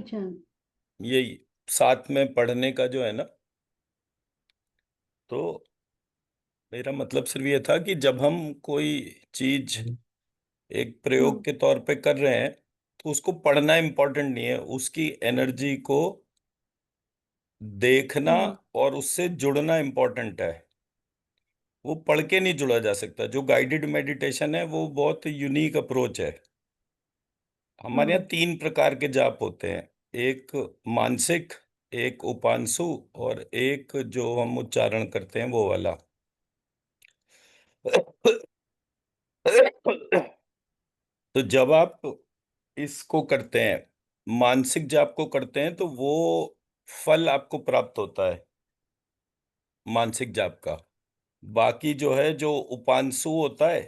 अच्छा। ये साथ में पढ़ने का जो है ना, तो मेरा मतलब सिर्फ ये था कि जब हम कोई चीज एक प्रयोग हम्म। के तौर पे कर रहे हैं, तो उसको पढ़ना इम्पोर्टेंट नहीं है, उसकी एनर्जी को देखना हम्म। और उससे जुड़ना इम्पोर्टेंट है। वो पढ़ के नहीं जुड़ा जा सकता। जो गाइडेड मेडिटेशन है वो बहुत यूनिक अप्रोच है। हमारे यहाँ हम्म। 3 प्रकार के जाप होते हैं। एक मानसिक, एक उपांशु, और एक जो हम उच्चारण करते हैं वो वाला। तो जब आप इसको करते हैं, मानसिक जाप को करते हैं, तो वो फल आपको प्राप्त होता है मानसिक जाप का। बाकी जो है, जो उपांशु होता है,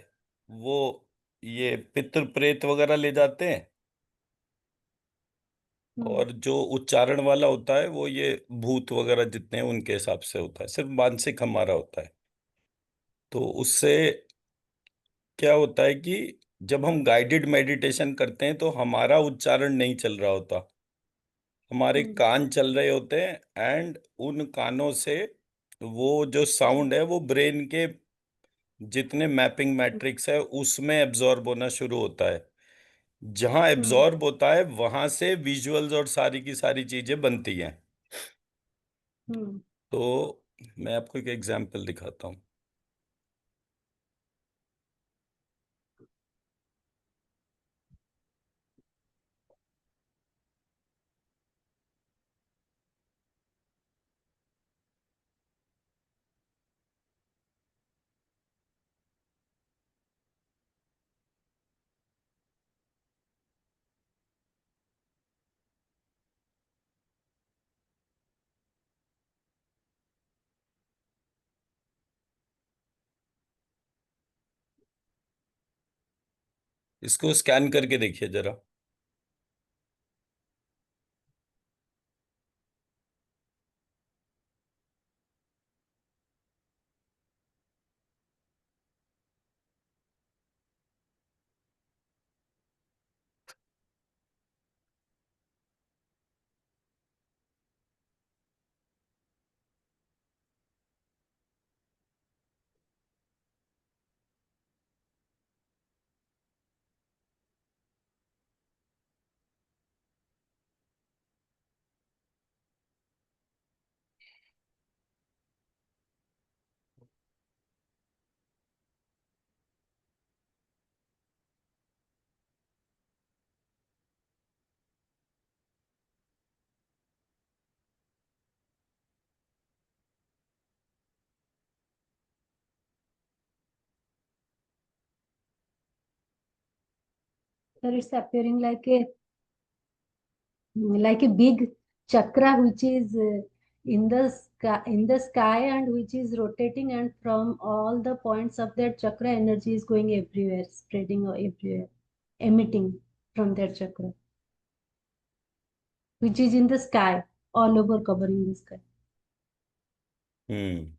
वो ये पितृ प्रेत वगैरह ले जाते हैं। हम्म। और जो उच्चारण वाला होता है वो ये भूत वगैरह जितने हैं उनके हिसाब से होता है। सिर्फ मानसिक हमारा होता है। तो उससे क्या होता है कि जब हम गाइडेड मेडिटेशन करते हैं तो हमारा उच्चारण नहीं चल रहा होता, हमारे हम्म। कान चल रहे होते हैं। एंड उन कानों से वो जो साउंड है वो ब्रेन के जितने मैपिंग मैट्रिक्स है उसमें एब्जॉर्ब होना शुरू होता है। जहां हम्म। एब्जॉर्ब होता है वहां से विजुअल्स और सारी की सारी चीजें बनती हैं। हम्म। तो मैं आपको एक एग्जांपल दिखाता हूँ। इसको स्कैन करके देखिए जरा। Sir, it's appearing like a big chakra which is in the sky and which is rotating, and from all the points of that chakra energy is going everywhere, spreading everywhere, emitting from that chakra which is in the sky, all over covering the sky. Hmm.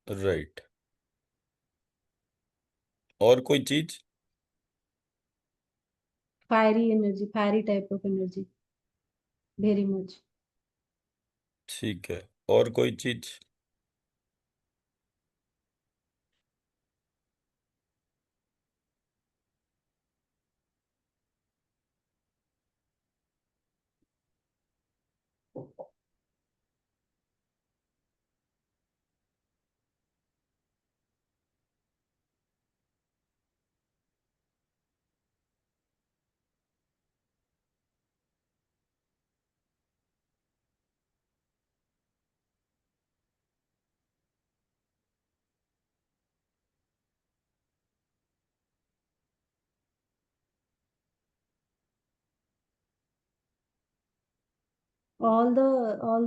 Right. और कोई चीज? Fiery energy, fiery type of energy, very much. ठीक है। और कोई चीज? All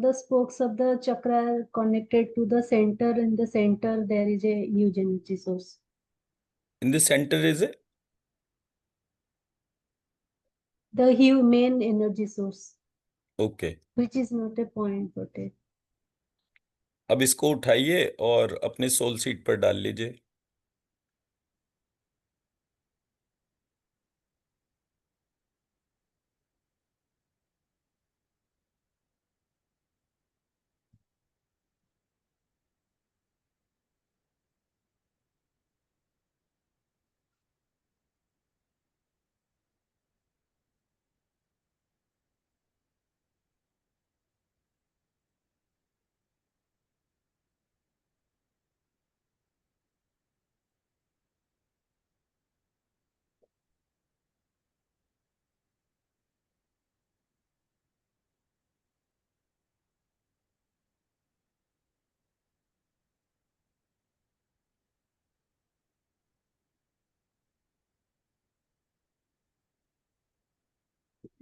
the spokes of the chakra are connected to the center. In the center there is a huge energy source. In the centre is a? The huge main energy source, okay. which is not a point but a. अब इसको उठाइए और अपने soul seat पर डाल लीजिए।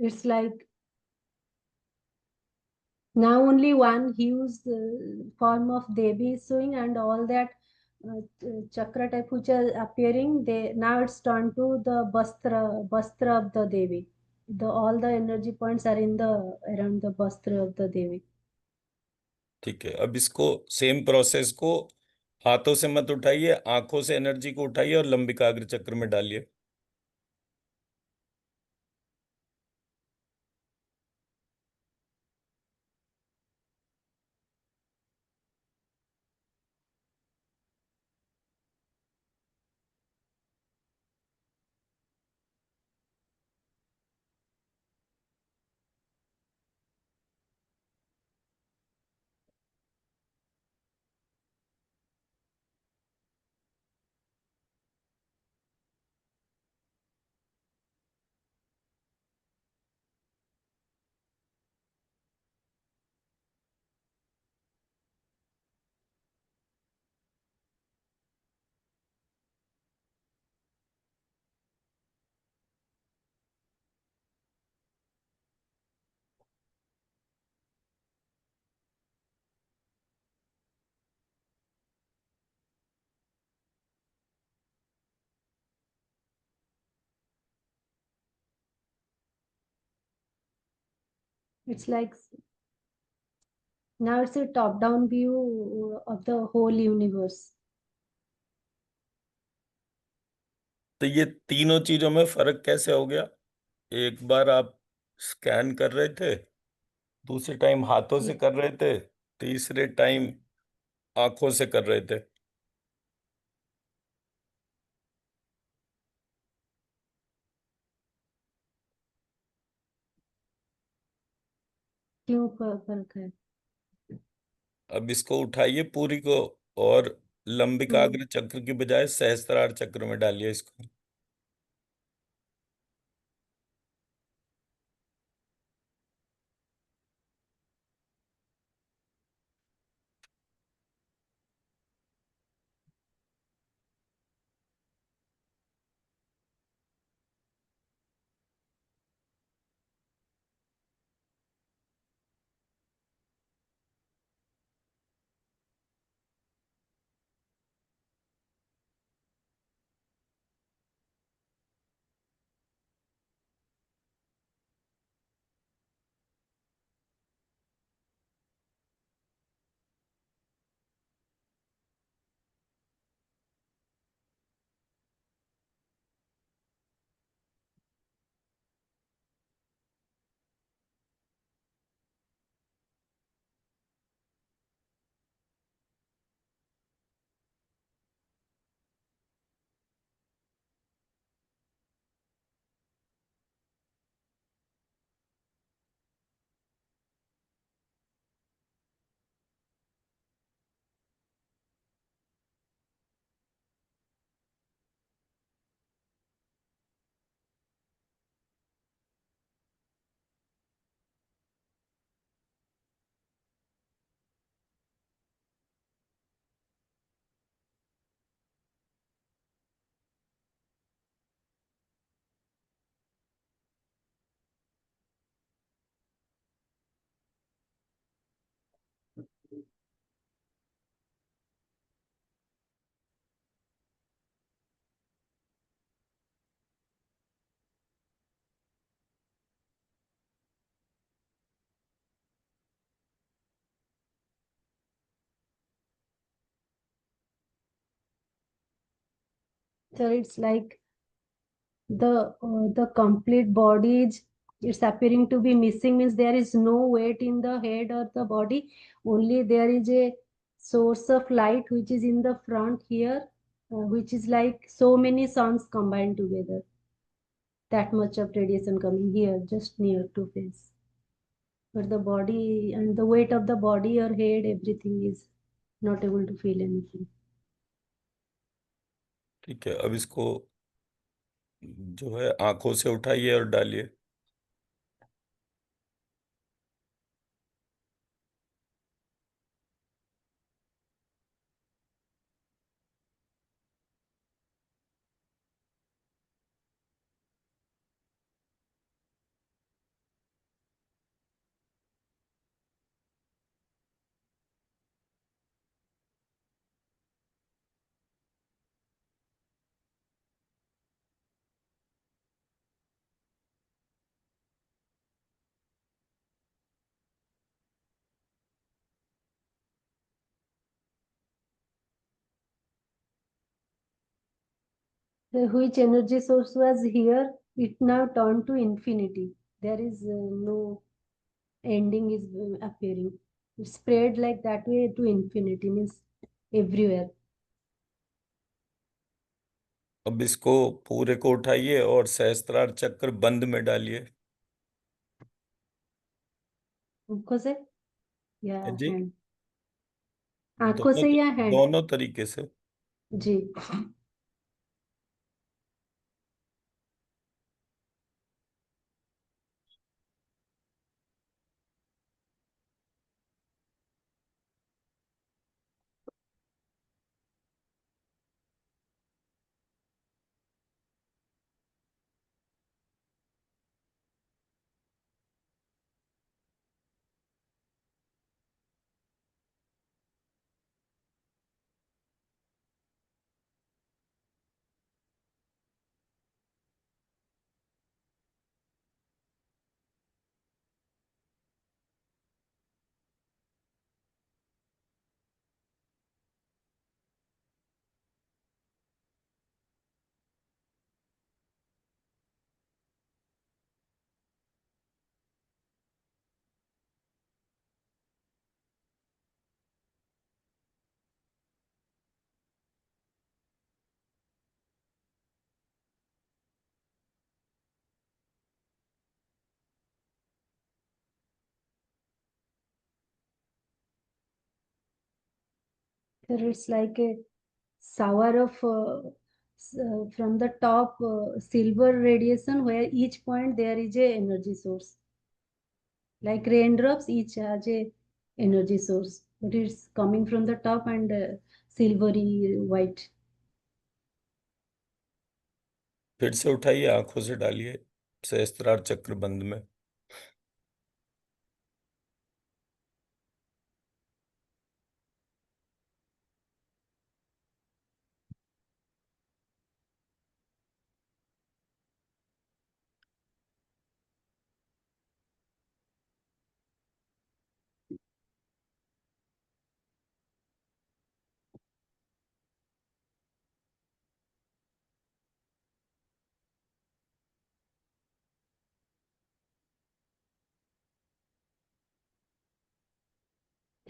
It's like now only one huge form of Devi is showing, and all that chakra type which are appearing, they now it's turned to the bastra of the Devi. The all the energy points are in the around the bastra of the Devi. ठीक है, अब इसको same process को हाथों से मत उठाइए, आंखों से एनर्जी को उठाइए और लंबिकाग्र चक्र में डालिए। It's like now it's a top-down view of the whole universe. तो ये तीनों चीजों में फर्क कैसे हो गया? एक बार आप स्कैन कर रहे थे, दूसरे टाइम हाथों से Yeah. कर रहे थे, तीसरे टाइम आंखों से कर रहे थे। क्यों फर्क है? अब इसको उठाइए पूरी को, और हम्म लंबिकाग्र चक्र की बजाय सहस्त्रार चक्र में डालिए इसको। So it's like the complete body is it's appearing to be missing, means there is no weight in the head or the body, only there is a source of light which is in the front here, which is like so many suns combined together, that much of radiation coming here just near to face, but the body and the weight of the body or head, everything is not able to feel anything. ठीक है, अब इसको जो है आंखों से उठाइए और डालिए। Which energy source was here, it now turned to infinity. There is no ending is appearing. It spread like that way to infinity, means everywhere. अब इसको पूरे को उठाइए और सहस्त्रार चक्र बंद में डालिए। आंखों से या जी, हैंड? आंखों दोनों से या हैंड? दोनों तरीके से। जी। There it's like a shower of from the top silver radiation, where each point there is a energy source. Like raindrops, each has a energy source, but it's coming from the top and silvery white. फिर से उठाइए, आंखों से डालिए सहस्त्रार चक्र बंद में।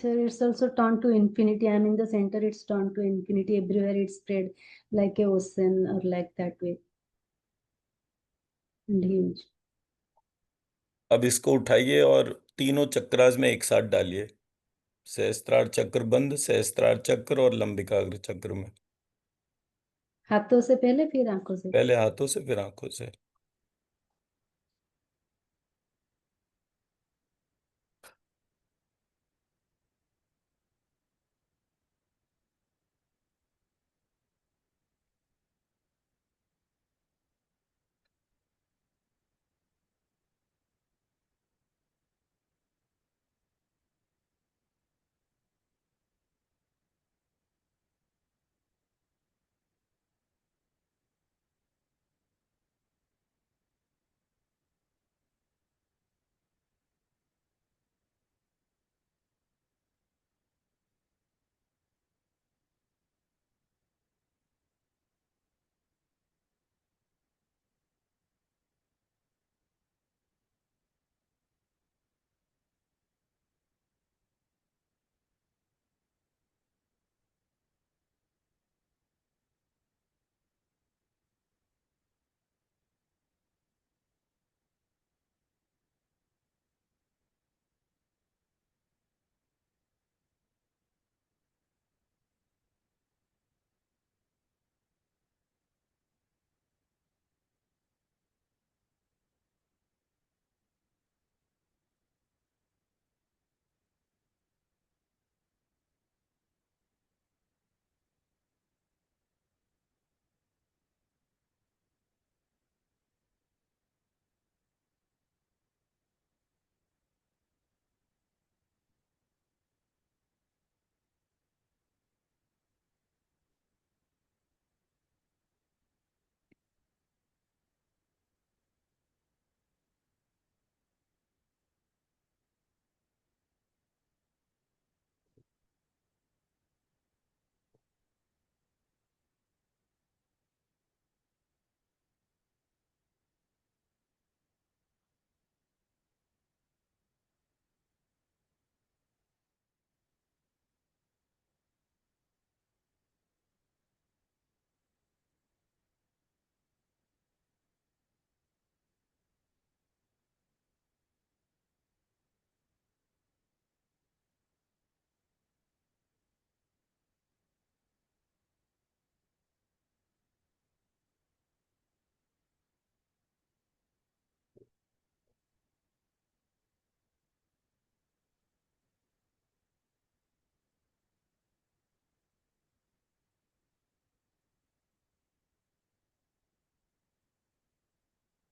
So it's also turned to infinity. I'm in the center, it's turned to infinity. Everywhere it's spread like a ocean or like that way. And huge. अब इसको उठाइए और तीनों चक्रास में एक साथ डालिए, सहस्त्रार चक्र बंद, सहस्त्रार चक्र और लंबिकाग्र चक्र में। हाथों से पहले, फिर आंखों से। पहले हाथों से, फिर आंखों से।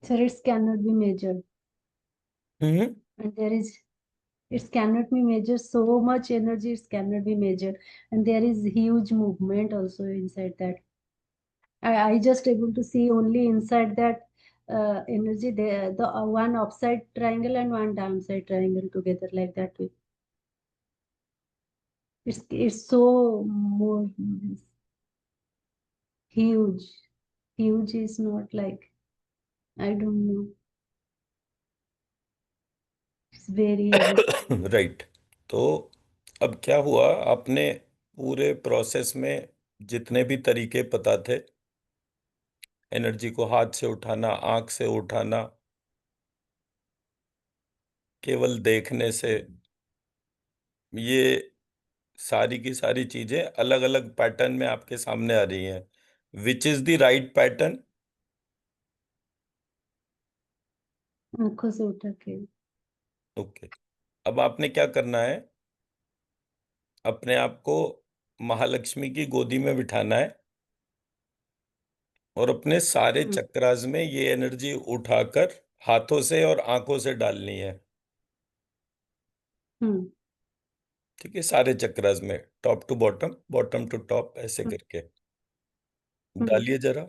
Sir, it cannot be measured. Hmm. And there is, it cannot be measured. So much energy, it cannot be measured. And there is huge movement also inside that. I just able to see only inside that energy there, the one upside triangle and one downside triangle together like that way. It's so more huge. Huge is not like, I don't know. It's very heavy. Right. तो अब क्या हुआ, आपने पूरे process में जितने भी तरीके पता थे, एनर्जी को हाथ से उठाना, आंख से उठाना, केवल देखने से, ये सारी की सारी चीजें अलग अलग पैटर्न में आपके सामने आ रही हैं। Which is the right pattern? आंखों से उठा के। ओके। अब आपने क्या करना है, अपने आप को महालक्ष्मी की गोदी में बिठाना है और अपने सारे हम्म। चक्रास में ये एनर्जी उठाकर हाथों से और आंखों से डालनी है। हम्म। ठीक है, सारे चक्रास में, top to bottom, bottom to top, ऐसे हम्म। करके हम्म। डालिए जरा।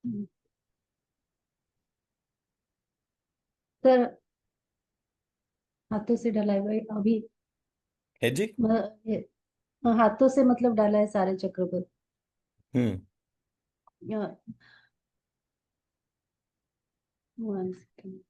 हम्म। सर हाथों से डाला है भाई अभी। है जी। ये, हाँ, हाथों से मतलब डाला है सारे चक्र को। हम्म। या, 1 second।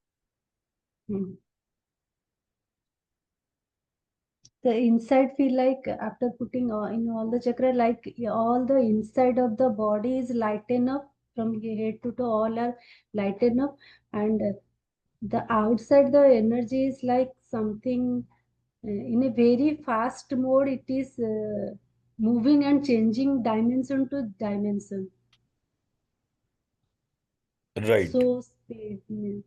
The inside feel like after putting in all the chakra, like all the inside of the body is lighten up from head to toe, all are lighten up, and the outside the energy is like something in a very fast mode. It is moving and changing dimension to dimension. Right. So speed,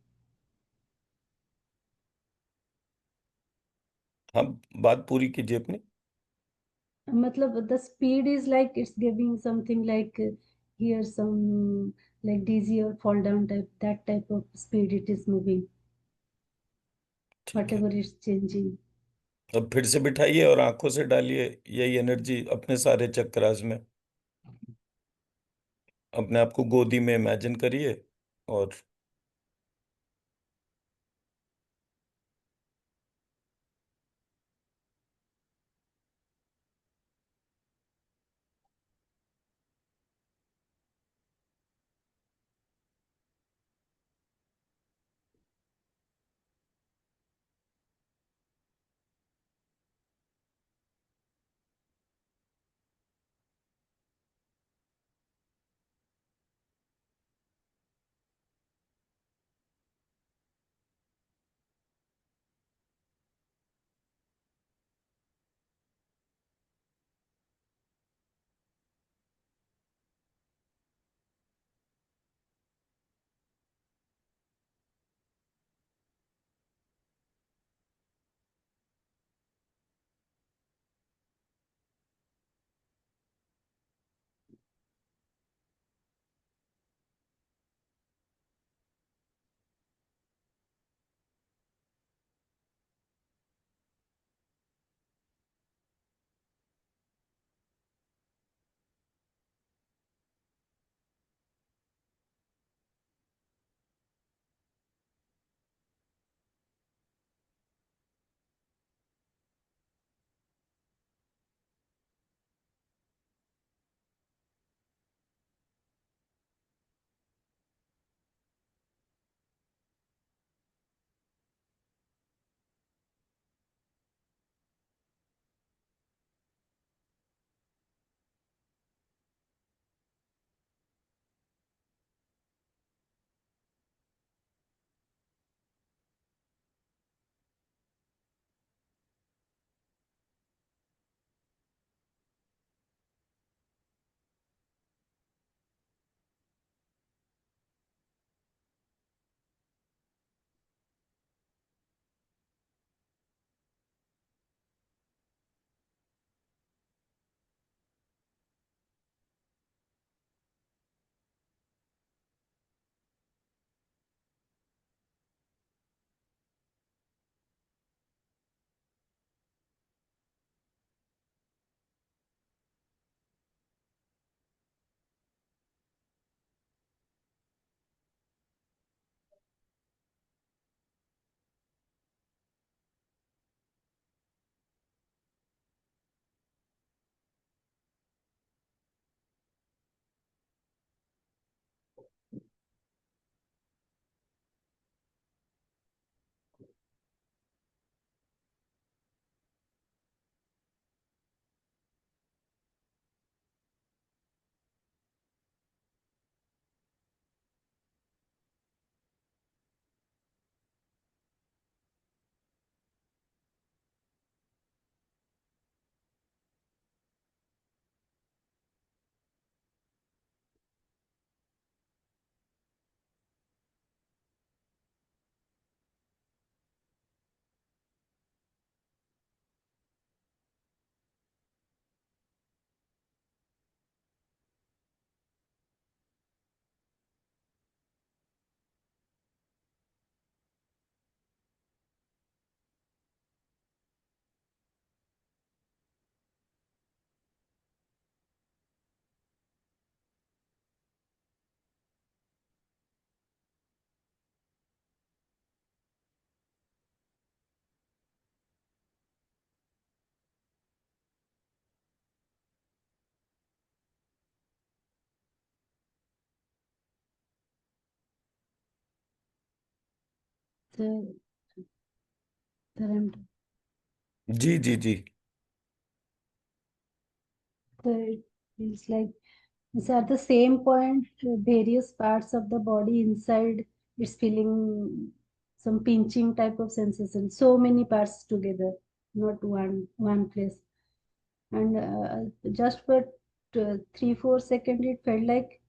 हाँ, बात पूरी कीजिए अपनी। matlab the speed is like it's giving something like here some like dizzy or fall down type, that type of speed it is moving, ठीक है। whatever it's changing. अब फिर से बिठाइए और आंखों से डालिए यही एनर्जी अपने सारे चक्रास में। अपने आप को गोदी में इमेजिन करिए और the the जी जी जी। it feels like these are the same point, various parts of the body inside. It's feeling some pinching type of sensation. So many parts together, not one place. And just for 3-4 seconds, it felt like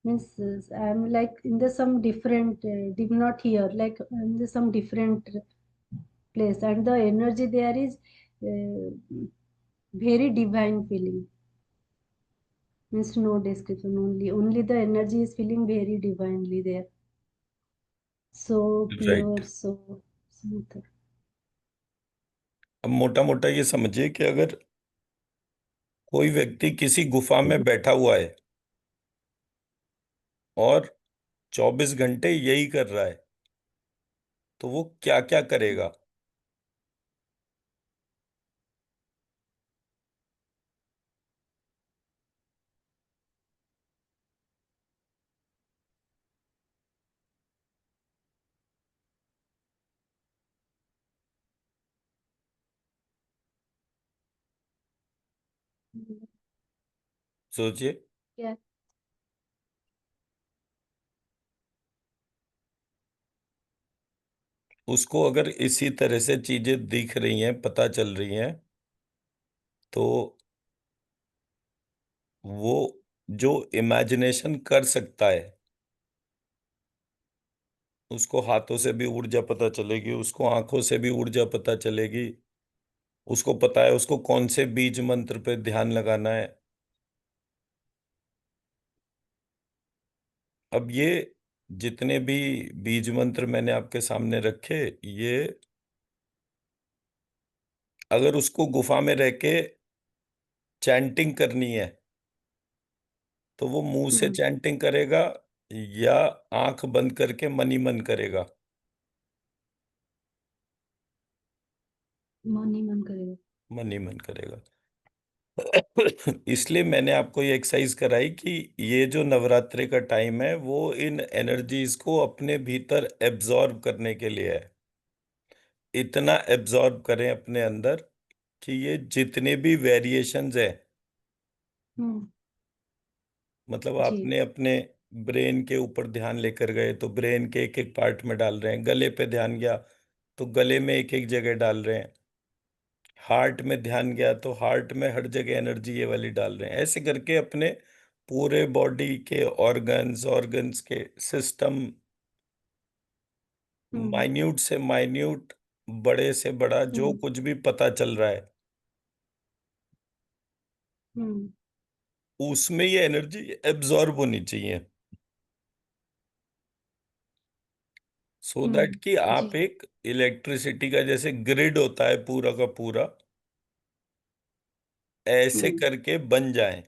means I'm like in the some different, did not hear like in the some different place, and the energy there is very divine feeling. Means no description, only the energy is feeling very divinely there, so right. pure, so smooth. अब मोटा मोटा ये समझिए कि अगर कोई व्यक्ति किसी गुफा में बैठा हुआ है और 24 घंटे यही कर रहा है, तो वो क्या क्या करेगा। सोचिए। क्या? उसको अगर इसी तरह से चीजें दिख रही हैं, पता चल रही हैं, तो वो जो इमेजिनेशन कर सकता है, उसको हाथों से भी ऊर्जा पता चलेगी, उसको आंखों से भी ऊर्जा पता चलेगी, उसको पता है उसको कौन से बीज मंत्र पे ध्यान लगाना है। अब ये जितने भी बीज मंत्र मैंने आपके सामने रखे, ये अगर उसको गुफा में रह के चैंटिंग करनी है, तो वो मुंह से हम्म। चैंटिंग करेगा या आंख बंद करके मन ही मन करेगा। मन ही मन करेगा। मन ही मन करेगा। इसलिए मैंने आपको ये एक्सरसाइज कराई कि ये जो नवरात्रि का टाइम है वो इन एनर्जीज को अपने भीतर एब्जॉर्ब करने के लिए है। इतना एब्जॉर्ब करें अपने अंदर कि ये जितने भी वेरिएशंस हैं, हम्म। मतलब जी। आपने अपने ब्रेन के ऊपर ध्यान लेकर गए तो ब्रेन के एक एक पार्ट में डाल रहे हैं, गले पे ध्यान गया तो गले में एक एक जगह डाल रहे हैं, हार्ट में ध्यान गया तो हार्ट में हर जगह एनर्जी ये वाली डाल रहे हैं। ऐसे करके अपने पूरे बॉडी के ऑर्गन्स ऑर्गन्स के सिस्टम, हम्म। माइन्यूट से माइन्यूट, बड़े से बड़ा जो हम्म। कुछ भी पता चल रहा है, हम्म। उसमें ये एनर्जी एब्जॉर्ब होनी चाहिए, सो दैट कि जी। आप एक इलेक्ट्रिसिटी का जैसे ग्रिड होता है पूरा का पूरा, ऐसे हम्म। करके बन जाएं।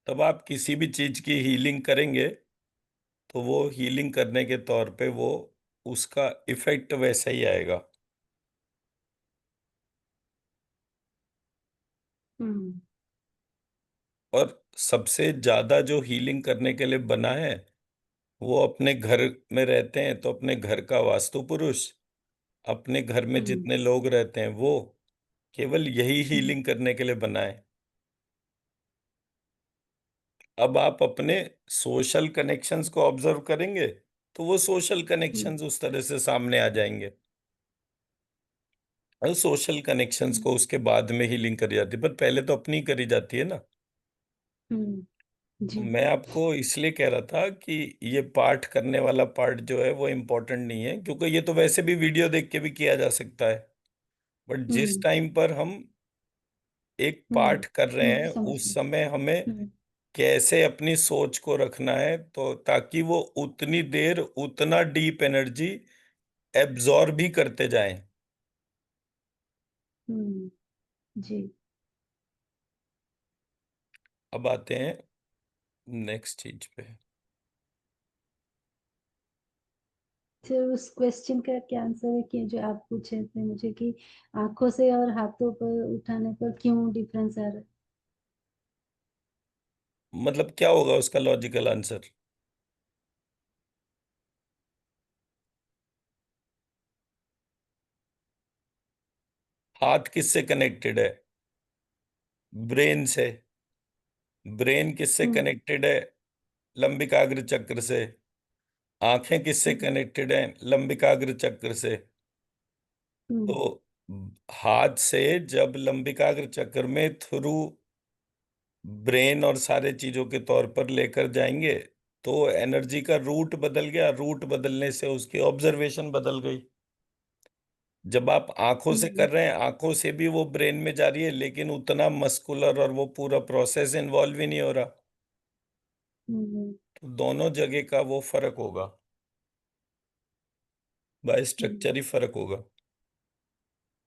तब आप किसी भी चीज की हीलिंग करेंगे तो वो हीलिंग करने के तौर पे वो उसका इफेक्ट वैसा ही आएगा। हम्म। और सबसे ज्यादा जो हीलिंग करने के लिए बना है, वो अपने घर में रहते हैं तो अपने घर का वास्तु पुरुष, अपने घर में हम्म। जितने लोग रहते हैं वो, केवल यही हम्म। हीलिंग करने के लिए बना है। अब आप अपने सोशल कनेक्शंस को ऑब्जर्व करेंगे तो वो सोशल हम्म। कनेक्शंस उस तरह से सामने आ जाएंगे। और सोशल कनेक्शंस हम्म। को उसके बाद में हीलिंग करी जाती है, पर पहले तो अपनी करी जाती है ना। जी। मैं आपको इसलिए कह रहा था कि ये पाठ करने वाला पार्ट जो है वो इम्पोर्टेंट नहीं है, क्योंकि ये तो वैसे भी वीडियो देख के भी किया जा सकता है। बट जिस हम्म। टाइम पर हम एक पाठ कर रहे हैं समझ उस गई। समय हमें हम्म। कैसे अपनी सोच को रखना है, तो ताकि वो उतनी देर उतना डीप एनर्जी एब्जॉर्ब भी करते जाएं। हम्म। जी। अब आते हैं नेक्स्ट चीज पे। फिर उस क्वेश्चन का क्या आंसर है कि जो आप पूछे थे मुझे कि आंखों से और हाथों पर उठाने पर क्यों डिफरेंस आ रहा है? मतलब क्या होगा उसका लॉजिकल आंसर। हाथ किससे कनेक्टेड है? ब्रेन से। ब्रेन किससे हम्म कनेक्टेड है? लंबिकाग्र चक्र से। आंखें किससे हम्म कनेक्टेड हैं? लंबिकाग्र चक्र से। हम्म तो हाथ से जब लंबिकाग्र चक्र में थ्रू ब्रेन और सारे चीजों के तौर पर लेकर जाएंगे, तो एनर्जी का रूट बदल गया, रूट बदलने से उसकी ऑब्जर्वेशन बदल गई। जब आप आंखों से हम्म कर रहे हैं, आंखों से भी वो ब्रेन में जा रही है, लेकिन उतना मस्कुलर और वो पूरा प्रोसेस इन्वॉल्व ही नहीं हो रहा। हम्म तो दोनों जगह का वो फर्क होगा, बाय हम्म, स्ट्रक्चर ही फर्क होगा।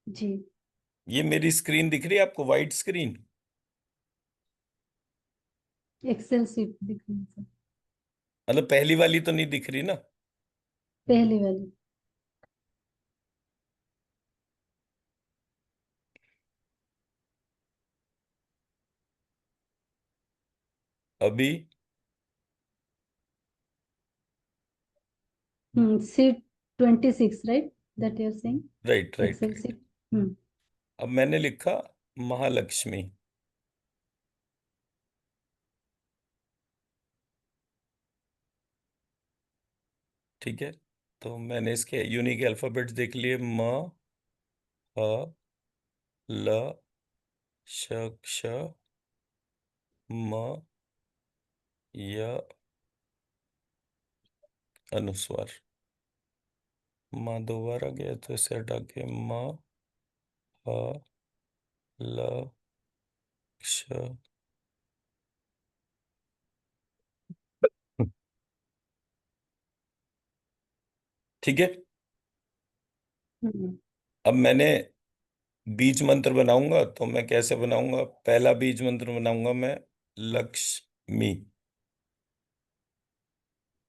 जी। ये मेरी स्क्रीन दिख रही है आपको, वाइट स्क्रीन? एक्सेल सीट दिख रही है सर। मतलब पहली वाली तो नहीं दिख रही ना? पहली वाली। अभी? Seat 26, right? That you are saying. Right right excel right. Seat. हम्म अब मैंने लिखा महालक्ष्मी। ठीक है, तो मैंने इसके यूनिक अल्फाबेट्स देख लिए। म, ह, ल, श, क्ष, म, य, अनुस्वार। माँ दो बार आ गया तो इसे हटा के म, ह, ल, क्ष। ठीक है। हम्म अब मैंने बीज मंत्र बनाऊंगा, तो मैं कैसे बनाऊंगा? पहला बीज मंत्र बनाऊंगा मैं, लक्ष्मी।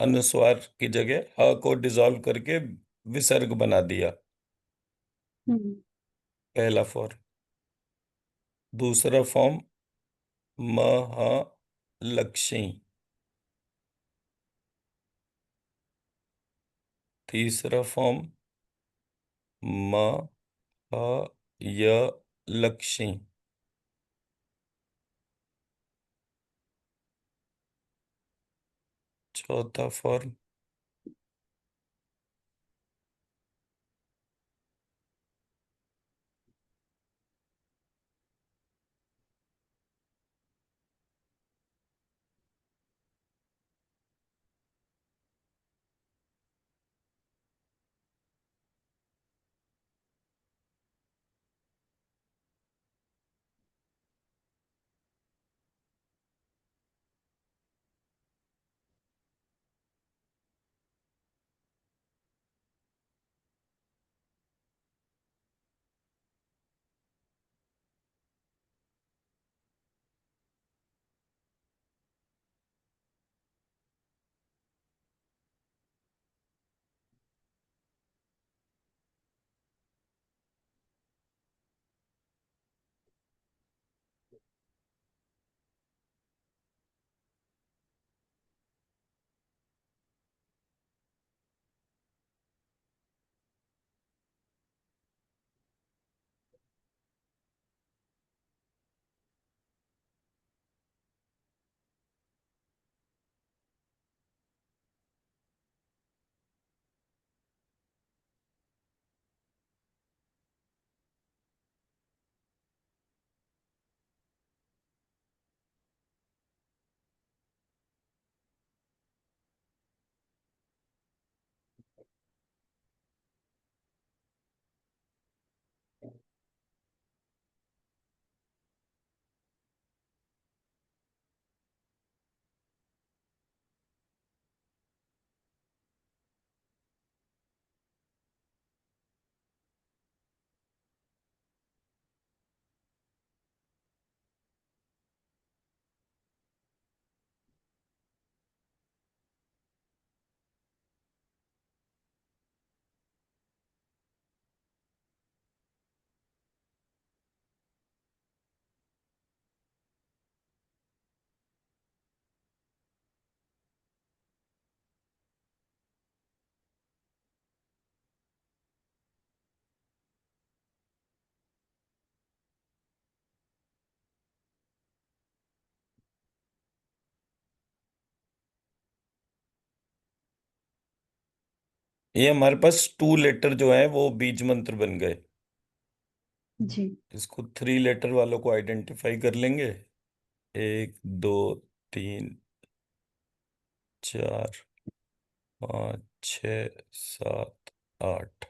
अनुस्वार की जगह ह को डिसॉल्व करके विसर्ग बना दिया, हम्म पहला फॉर्म। दूसरा फॉर्म, महालक्ष्मी। तीसरा फॉर्म, महायलक्ष्मी। चौथा फॉर्म, ये हमारे पास 2 लेटर जो है वो बीज मंत्र बन गए। जी। इसको 3 लेटर वालों को आइडेंटिफाई कर लेंगे। 1 2 3 4 5 6 7 8।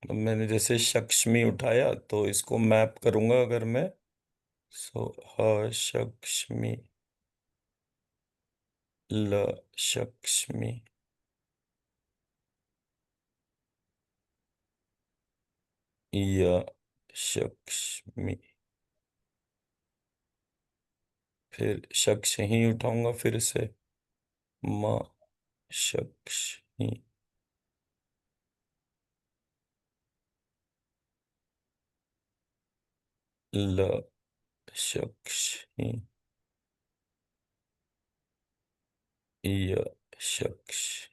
अब मैंने जैसे शक्ष्मी उठाया तो इसको मैप करूंगा अगर मैं। सो ह शक्ष्मी, ल शक्ष्मी, य शक्ष्मी, फिर शक्ष ही उठाऊंगा फिर से। म शक्ष्मी, ल शक्ष्मी, य शक्ष।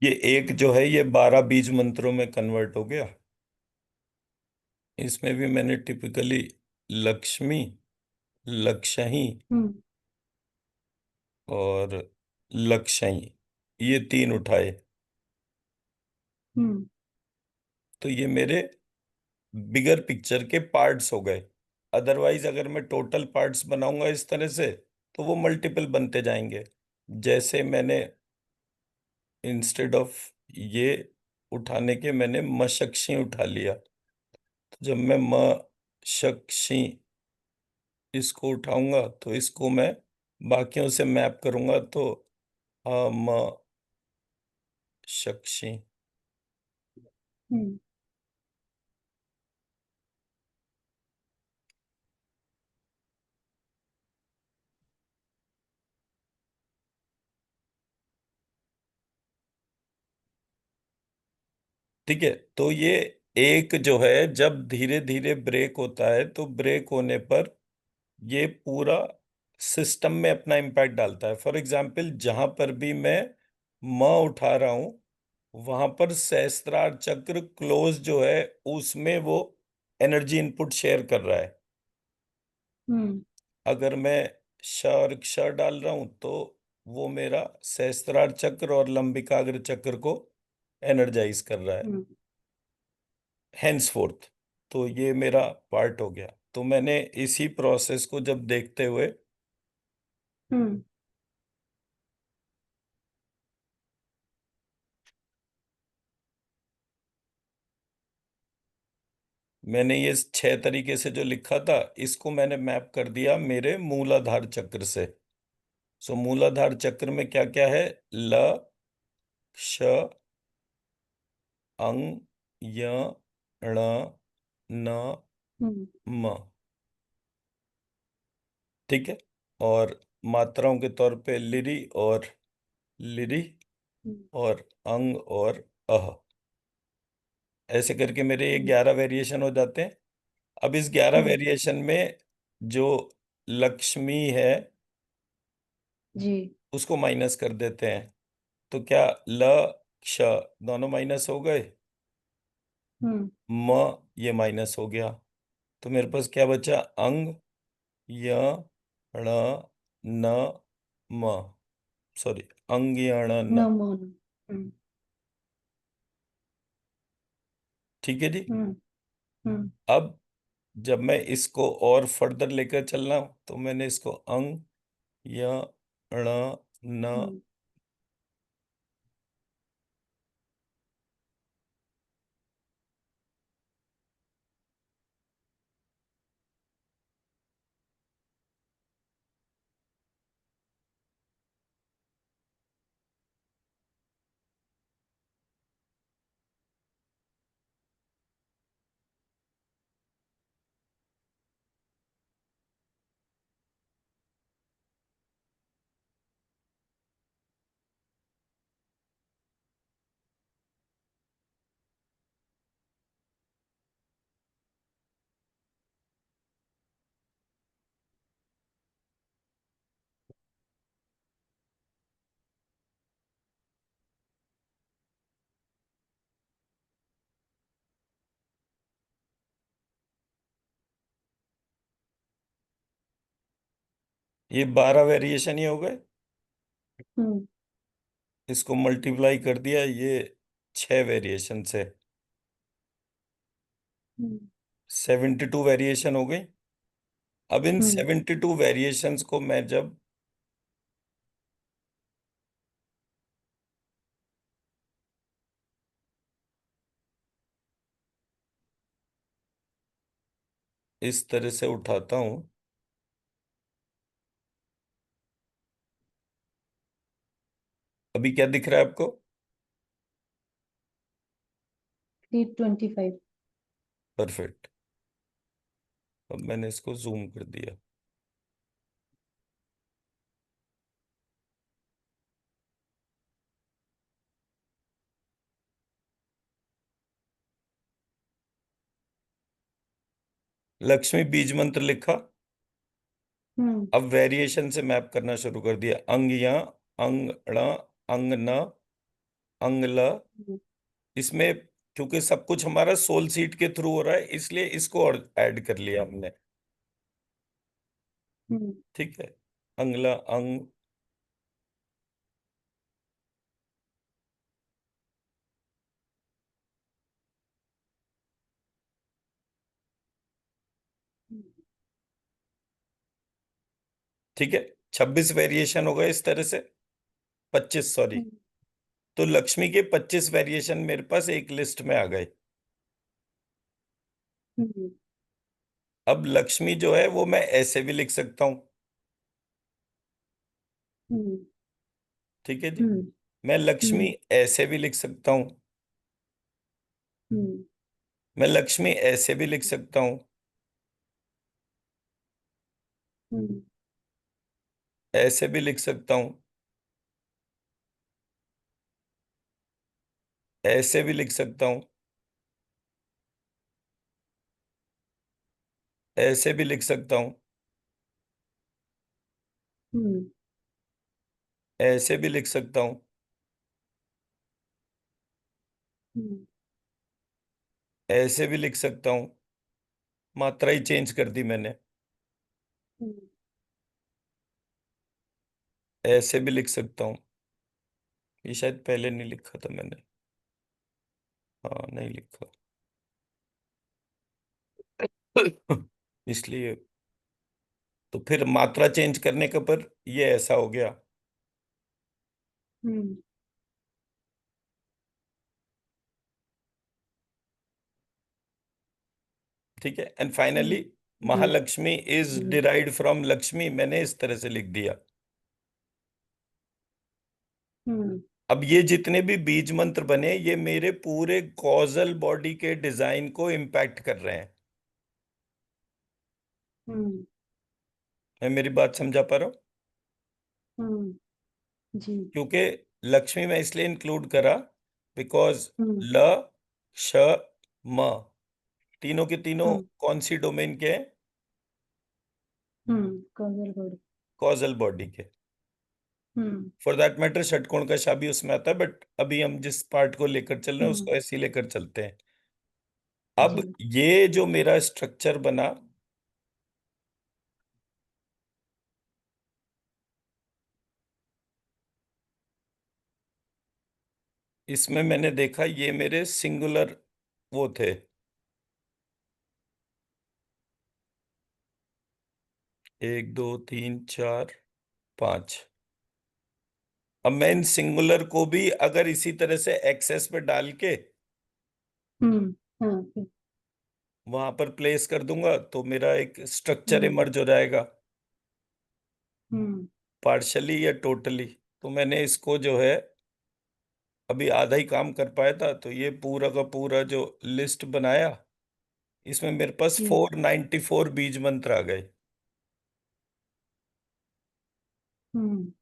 ये एक जो है ये 12 बीज मंत्रों में कन्वर्ट हो गया। इसमें भी मैंने टिपिकली लक्ष्मी, लक्षही हम्म। और लक्षई, ये 3 उठाए। हम्म। तो ये मेरे बिगर पिक्चर के पार्ट्स हो गए। अदरवाइज अगर मैं टोटल पार्ट्स बनाऊंगा इस तरह से तो वो मल्टीपल बनते जाएंगे। जैसे मैंने इंस्टेड ऑफ ये उठाने के मैंने मशक्षी उठा लिया। तो जब मैं मशक्षी इसको उठाऊंगा तो इसको मैं बाकियों से मैप करूंगा तो म शक्षी। हम्म। ठीक है। तो ये एक जो है जब धीरे धीरे ब्रेक होता है तो ब्रेक होने पर ये पूरा सिस्टम में अपना इम्पैक्ट डालता है। फॉर एग्जाम्पल जहां पर भी मैं म उठा रहा हूं वहां पर सहस्त्रार चक्र क्लोज जो है उसमें वो एनर्जी इनपुट शेयर कर रहा है। हम्म। अगर मैं श और क्ष डाल रहा हूं तो वो मेरा सहस्त्रार चक्र और लंबिकाग्र चक्र को एनर्जाइज कर रहा है। हम्म। हेंसफोर्थ तो ये मेरा पार्ट हो गया। तो मैंने इसी प्रोसेस को जब देखते हुए हम्म। मैंने ये 6 तरीके से जो लिखा था इसको मैंने मैप कर दिया मेरे मूलाधार चक्र से। सो मूलाधार चक्र में क्या क्या है? ल श अंग य ण न हम्म। म। ठीक है। और मात्राओं के तौर पे लिरि और लिरि हम्म। और अंग और अह। ऐसे करके मेरे ये हम्म। 11 वेरिएशन हो जाते हैं। अब इस 11 हम्म। वेरिएशन में जो लक्ष्मी है जी। उसको माइनस कर देते हैं। तो क्या ल क्ष दोनों माइनस हो गए, हम्म। म ये माइनस हो गया। तो मेरे पास क्या बचा? अंग य ण न म। सॉरी, अंग य ण न। नमो नमः। हम्म। ठीक है जी। हम्म। हम्म। अब जब मैं इसको और फर्दर लेकर चलना तो मैंने इसको अंग य ण न हम्म। ये 12 वेरिएशन ही हो गए। हम्म इसको मल्टीप्लाई कर दिया, ये 6 वेरिएशन से हम्म 72 वेरिएशन हो गई। अब इन हम्म 72 वेरिएशंस को मैं जब इस तरह से उठाता हूं, अभी क्या दिख रहा है आपको? 325। परफेक्ट। अब मैंने इसको जूम कर दिया। लक्ष्मी बीज मंत्र लिखा। हम्म अब वेरिएशन से मैप करना शुरू कर दिया। अंग या, अंग ण, अंग न, अंग ल। हम्म इसमें क्योंकि सब कुछ हमारा सोल सीड के थ्रू हो रहा है, इसलिए इसको और ऐड कर लिया हमने। हम्म ठीक है। अंगला अंग, ठीक है। 26 वेरिएशन हो गए इस तरह से। 25, सॉरी। हम्म तो लक्ष्मी के 25 वेरिएशन मेरे पास एक लिस्ट में आ गए। हम्म अब लक्ष्मी जो है वो मैं ऐसे भी लिख सकता हूं। हम्म ठीक है जी। हम्म मैं लक्ष्मी हम्म ऐसे भी लिख सकता हूं। हम्म मैं लक्ष्मी ऐसे भी लिख सकता हूं। हम्म ऐसे भी लिख सकता हूं। ऐसे भी लिख सकता हूं। ऐसे भी लिख सकता हूं। हम्म ऐसे भी लिख सकता हूं। हम्म ऐसे भी लिख सकता हूं। मात्रा ही चेंज कर दी मैंने। हम्म ऐसे भी लिख सकता हूं। ये शायद पहले नहीं लिखा था मैंने। हाँ, नहीं लिखा। इसलिए तो फिर मात्रा चेंज करने के पर ये ऐसा हो गया। हम्म ठीक है। एंड फाइनली, जी महालक्ष्मी इज जी डिराइव्ड फ्रॉम लक्ष्मी, मैंने इस तरह से लिख दिया। हम्म अब ये जितने भी बीज मंत्र बने, ये मेरे पूरे कॉजल बॉडी के डिजाइन को इम्पैक्ट कर रहे हैं। हम्म मैं मेरी बात समझा पा रहा हूँ? हम्म जी क्योंकि लक्ष्मी में इसलिए इंक्लूड करा बिकॉज हम्म ल, श, म, तीनों के तीनों हम्म कौन सी डोमेन के हैं? Causal body. कॉजल बॉडी के। हम्म फॉर दैट मैटर षटकोण का भी उसमें आता है, बट अभी हम जिस पार्ट को लेकर चल रहे हैं हम्म उसको ऐसे ही लेकर चलते हैं। अब जी ये जो मेरा स्ट्रक्चर बना, इसमें मैंने देखा ये मेरे सिंगुलर वो थे। 1 2 3 4 5। अब मैं इन सिंगुलर को भी अगर इसी तरह से एक्सेस पे डाल के हम्म हाँ फिर वहां पर प्लेस कर दूंगा तो मेरा एक स्ट्रक्चर हम्म इमर्ज हो जाएगा, हम्म पार्शली या टोटली। तो मैंने इसको जो है अभी आधा ही काम कर पाया था, तो ये पूरा का पूरा जो लिस्ट बनाया, इसमें मेरे पास जी 494 बीज मंत्र आ गए। हम्म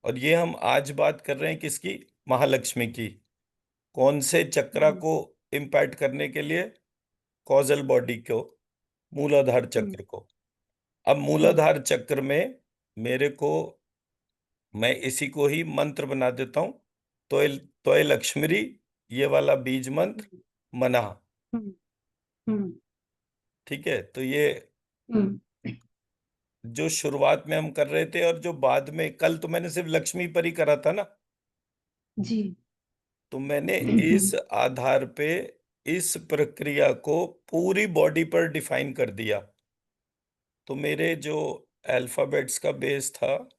और ये हम आज बात कर रहे हैं किसकी? महालक्ष्मी की। कौन से चक्रा हम्म को इम्पैक्ट करने के लिए? कॉजल बॉडी को, मूलाधार हम्म चक्र को। अब हम्म मूलाधार चक्र में मेरे को, मैं इसी को ही मंत्र बना देता हूं। तोय तोय लक्ष्मी, ये वाला बीज मंत्र हम्म मना। हम्म हम्म ठीक है। तो ये हम्म जो शुरुआत में हम कर रहे थे और जो बाद में, कल तो मैंने सिर्फ लक्ष्मी पर ही करा था ना, जी। तो मैंने इस आधार पे इस प्रक्रिया को पूरी बॉडी पर डिफाइन कर दिया। तो मेरे जो अल्फाबेट्स का बेस था,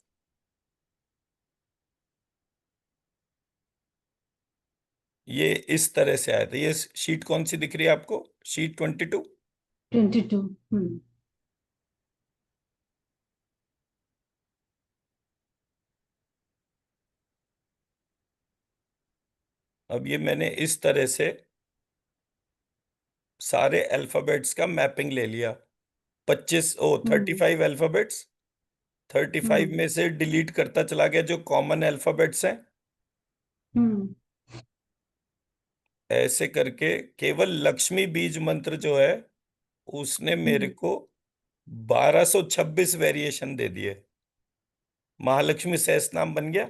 ये इस तरह से आया था। ये शीट कौन सी दिख रही है आपको? शीट 22। 22। हम्म। अब ये मैंने इस तरह से सारे अल्फाबेट्स का मैपिंग ले लिया। 35 अल्फाबेट्स, 35 हम्म। में से डिलीट करता चला गया जो कॉमन अल्फाबेट्स हैं। हम्म। ऐसे करके केवल लक्ष्मी बीज मंत्र जो है, उसने मेरे हम्म। को 1226 वेरिएशन दे दिए। महालक्ष्मी सहस्त्रनाम बन गया।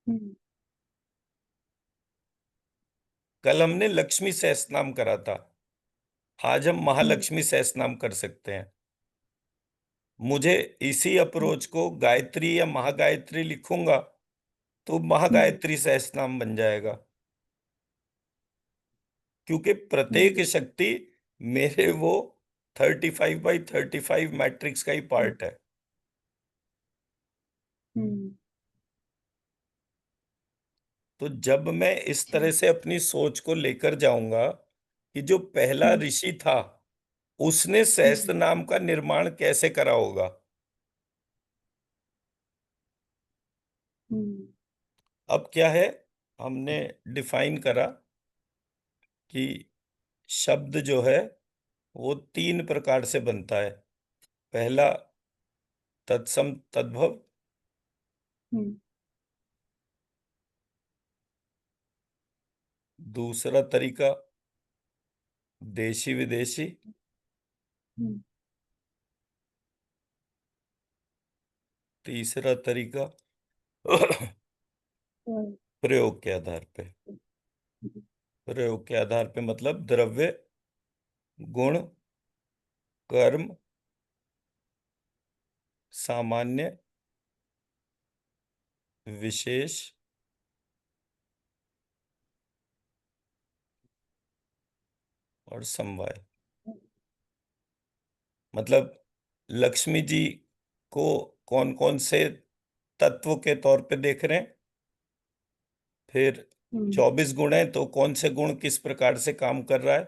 हम्म। कल हमने लक्ष्मी सहस्त्रनाम करा था, आज हम हम्म। महालक्ष्मी सहस्त्रनाम कर सकते हैं। मुझे इसी हम्म। अप्रोच को गायत्री या महागायत्री लिखूंगा तो हम्म। महागायत्री सहस्त्रनाम बन जाएगा, क्योंकि प्रत्येक हम्म। शक्ति मेरे वो 35 बाई 35 मैट्रिक्स का ही हम्म। पार्ट है। हम्म। तो जब मैं इस अच्छा। तरह से अपनी सोच को लेकर जाऊंगा कि जो पहला हम्म। ऋषि था उसने हम्म। सहस्त्र नाम का निर्माण कैसे करा होगा। हम्म। अब क्या है, हमने डिफाइन करा कि शब्द जो है वो तीन प्रकार से बनता है। पहला तत्सम तद्भव, हम्म। दूसरा तरीका देशी विदेशी, हम्म। तीसरा तरीका हम्म। प्रयोग के आधार पे। प्रयोग के आधार पे मतलब द्रव्य, गुण, कर्म, सामान्य, विशेष और समवाय। मतलब लक्ष्मी जी को कौन कौन से तत्व के तौर पे देख रहे हैं, फिर हम्म। 24 गुण है तो कौन से गुण किस प्रकार से काम कर रहा है,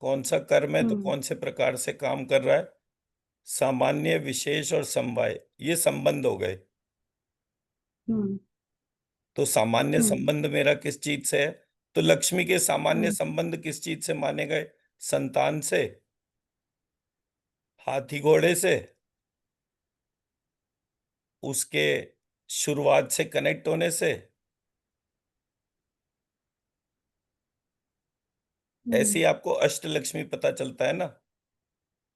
कौन सा कर्म है तो हम्म। कौन से प्रकार से काम कर रहा है, सामान्य, विशेष और समवाय, ये संबंध हो गए। हम्म। तो सामान्य हम्म। संबंध मेरा किस चीज से है? तो लक्ष्मी के सामान्य हम्म। संबंध किस चीज से माने गए? संतान से, हाथी घोड़े से, उसके शुरुआत से कनेक्ट होने से। ऐसे ही आपको अष्टलक्ष्मी पता चलता है ना,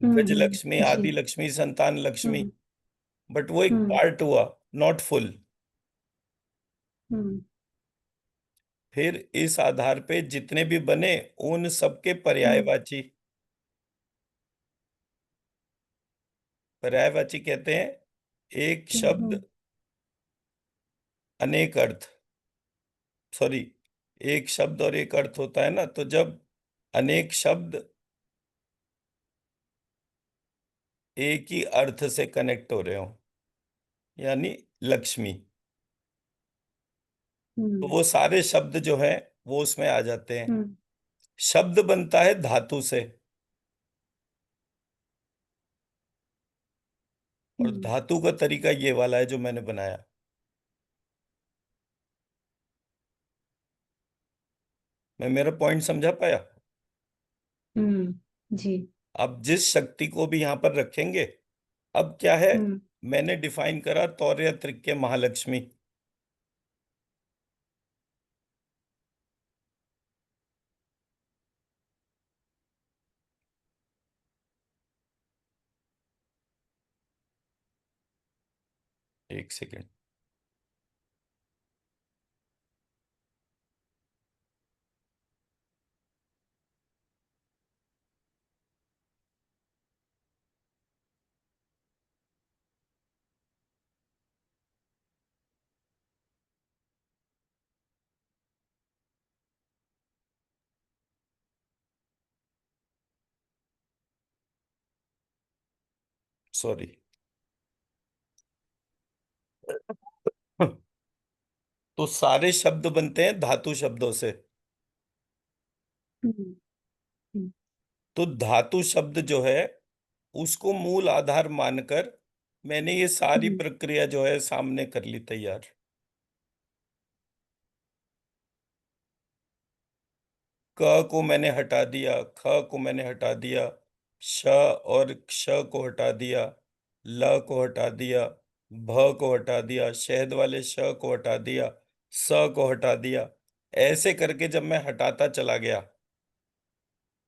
गज लक्ष्मी, जी। आदि लक्ष्मी, संतान लक्ष्मी। हम्म। बट वो एक हम्म। पार्ट हुआ, नॉट फुल। हम्म। फिर इस आधार पे जितने भी बने उन सबके हम्म। पर्यायवाची, पर्यायवाची कहते हैं एक शब्द हम्म। अनेक अर्थ, सॉरी, एक शब्द और एक अर्थ होता है ना, तो जब अनेक शब्द एक ही अर्थ से कनेक्ट हो रहे हो, यानी लक्ष्मी, तो हम्म। वो सारे शब्द जो हैं वो उसमें आ जाते हैं। हम्म। शब्द बनता है धातु से, और हम्म। धातु का तरीका ये वाला है जो मैंने बनाया। मैं मेरा पॉइंट समझा पाया? जी। अब जिस शक्ति को भी यहां पर रखेंगे, अब क्या है, हम्म। मैंने डिफाइन करा तौर्य त्रिक्य महालक्ष्मी। एक सेकेंड। सॉरी। तो सारे शब्द बनते हैं धातु शब्दों से। हम्म। हम्म। तो धातु शब्द जो है उसको मूल आधार मानकर मैंने ये सारी हम्म। प्रक्रिया जो है सामने कर ली तैयार। क को मैंने हटा दिया, ख को मैंने हटा दिया, श और क्ष को हटा दिया, ल को हटा दिया, भ को हटा दिया, शहद वाले श को हटा दिया, स को हटा दिया। ऐसे करके जब मैं हटाता चला गया,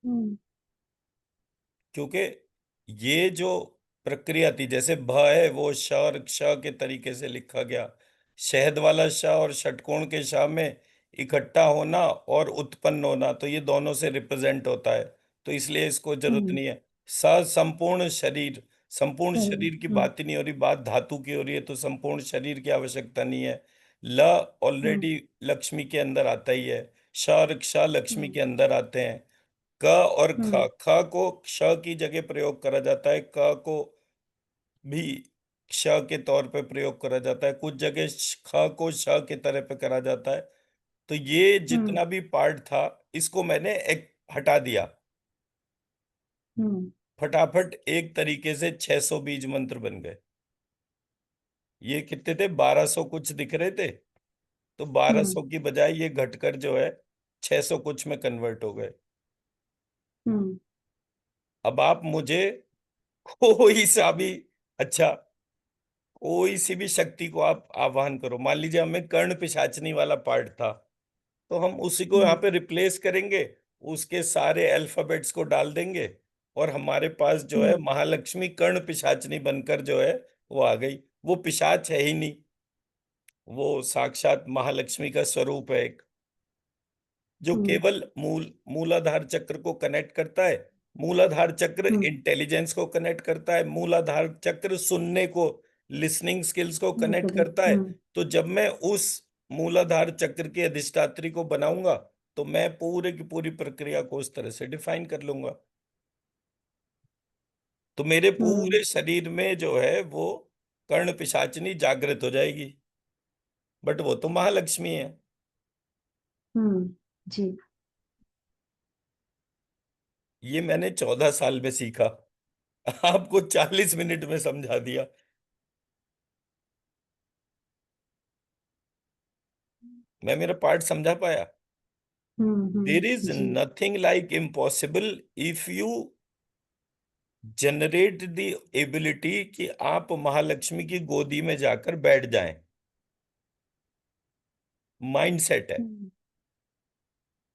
हम्म। क्योंकि ये जो प्रक्रिया थी, जैसे भ है वो श और क्ष के तरीके से लिखा गया, शहद वाला श और षटकोण के श में इकट्ठा होना और उत्पन्न होना, तो ये दोनों से रिप्रेजेंट होता है, तो इसलिए इसको जरूरत हम्म। नहीं है। स संपूर्ण शरीर, संपूर्ण सही। शरीर की बात ही नहीं हो रही, बात धातु की हो रही है, तो संपूर्ण शरीर की आवश्यकता नहीं है। ल हम्म। ऑलरेडी लक्ष्मी के अंदर आता ही है, श और क्ष लक्ष्मी हम्म। के अंदर आते हैं। क और ख, हम्म। ख को क्ष की जगह प्रयोग करा जाता है, क को भी क्ष के तौर पे प्रयोग करा जाता है, कुछ जगह ख को श के तरह पे करा जाता है। तो ये हम्म। जितना भी पार्ट था इसको मैंने एक हटा दिया। हम्म। फटाफट एक तरीके से 600 बीज मंत्र बन गए। ये कितने थे, 1200 कुछ दिख रहे थे, तो हम्म। 1200 की बजाय ये घटकर जो है 600 कुछ में कन्वर्ट हो गए। हम्म। अब आप मुझे कोई सा भी, अच्छा, कोई सी भी शक्ति को आप आह्वान करो, मान लीजिए हमें कर्ण पिशाचनी वाला पार्ट था, तो हम उसी को यहाँ हम्म। पे रिप्लेस करेंगे, उसके सारे अल्फाबेट्स को डाल देंगे, और हमारे पास जो है हम्म। महालक्ष्मी कर्ण पिशाचनी बनकर जो है वो आ गई। वो पिशाच है ही नहीं, वो साक्षात महालक्ष्मी का स्वरूप है एक, जो हम्म। केवल मूलाधार चक्र को कनेक्ट करता है। मूलाधार चक्र हम्म। इंटेलिजेंस को कनेक्ट करता है, मूलाधार चक्र सुनने को, लिसनिंग स्किल्स को कनेक्ट करता है। हम्म। तो जब मैं उस मूलाधार चक्र की अधिष्ठात्री को बनाऊंगा, तो मैं पूरे की पूरी प्रक्रिया को उस तरह से डिफाइन कर लूंगा। तो मेरे हम्म। पूरे शरीर में जो है वो कर्ण पिशाचिनी जागृत हो जाएगी, बट वो तो महालक्ष्मी है। जी। ये मैंने 14 साल में सीखा, आपको 40 मिनट में समझा दिया। मैं मेरा पार्ट समझा पाया। देर इज जी। Nothing like impossible if you generate the ability कि आप महालक्ष्मी की गोदी में जाकर बैठ जाएं। माइंडसेट है। हम्म।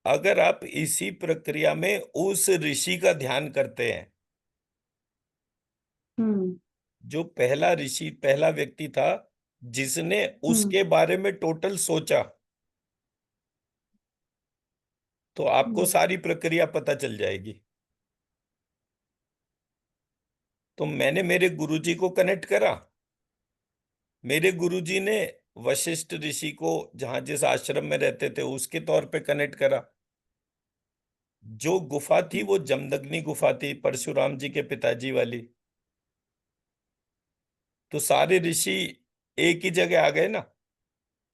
अगर आप इसी प्रक्रिया में उस ऋषि का ध्यान करते हैं, हम्म। जो पहला ऋषि, पहला व्यक्ति था जिसने हम्म। उसके बारे में टोटल सोचा, तो आपको हम्म। सारी प्रक्रिया पता चल जाएगी। तो मैंने मेरे गुरुजी को कनेक्ट करा। मेरे गुरुजी ने वशिष्ठ ऋषि को, जहां जिस आश्रम में रहते थे, उसके तौर पे कनेक्ट करा। जो गुफा थी वो जमदग्नि गुफा थी, परशुराम जी के पिताजी वाली। तो सारे ऋषि एक ही जगह आ गए ना।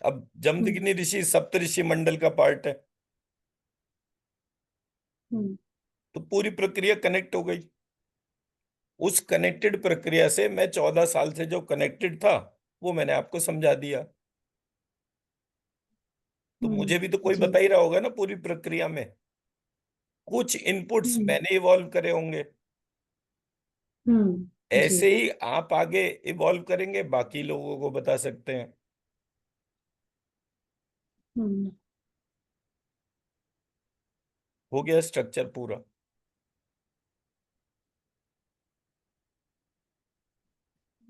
अब हम्म। जमदग्नि ऋषि सप्त ऋषि मंडल का पार्ट है, हम्म। तो पूरी प्रक्रिया कनेक्ट हो गई। उस कनेक्टेड प्रक्रिया से मैं 14 साल से जो कनेक्टेड था वो मैंने आपको समझा दिया। तो मुझे भी तो कोई जी। बता ही रहा होगा ना पूरी प्रक्रिया में। कुछ इनपुट्स हम्म। मैंने इवॉल्व करे होंगे, जी। ऐसे ही आप आगे इवॉल्व करेंगे, बाकी लोगों को बता सकते हैं। हम्म। हो गया स्ट्रक्चर पूरा।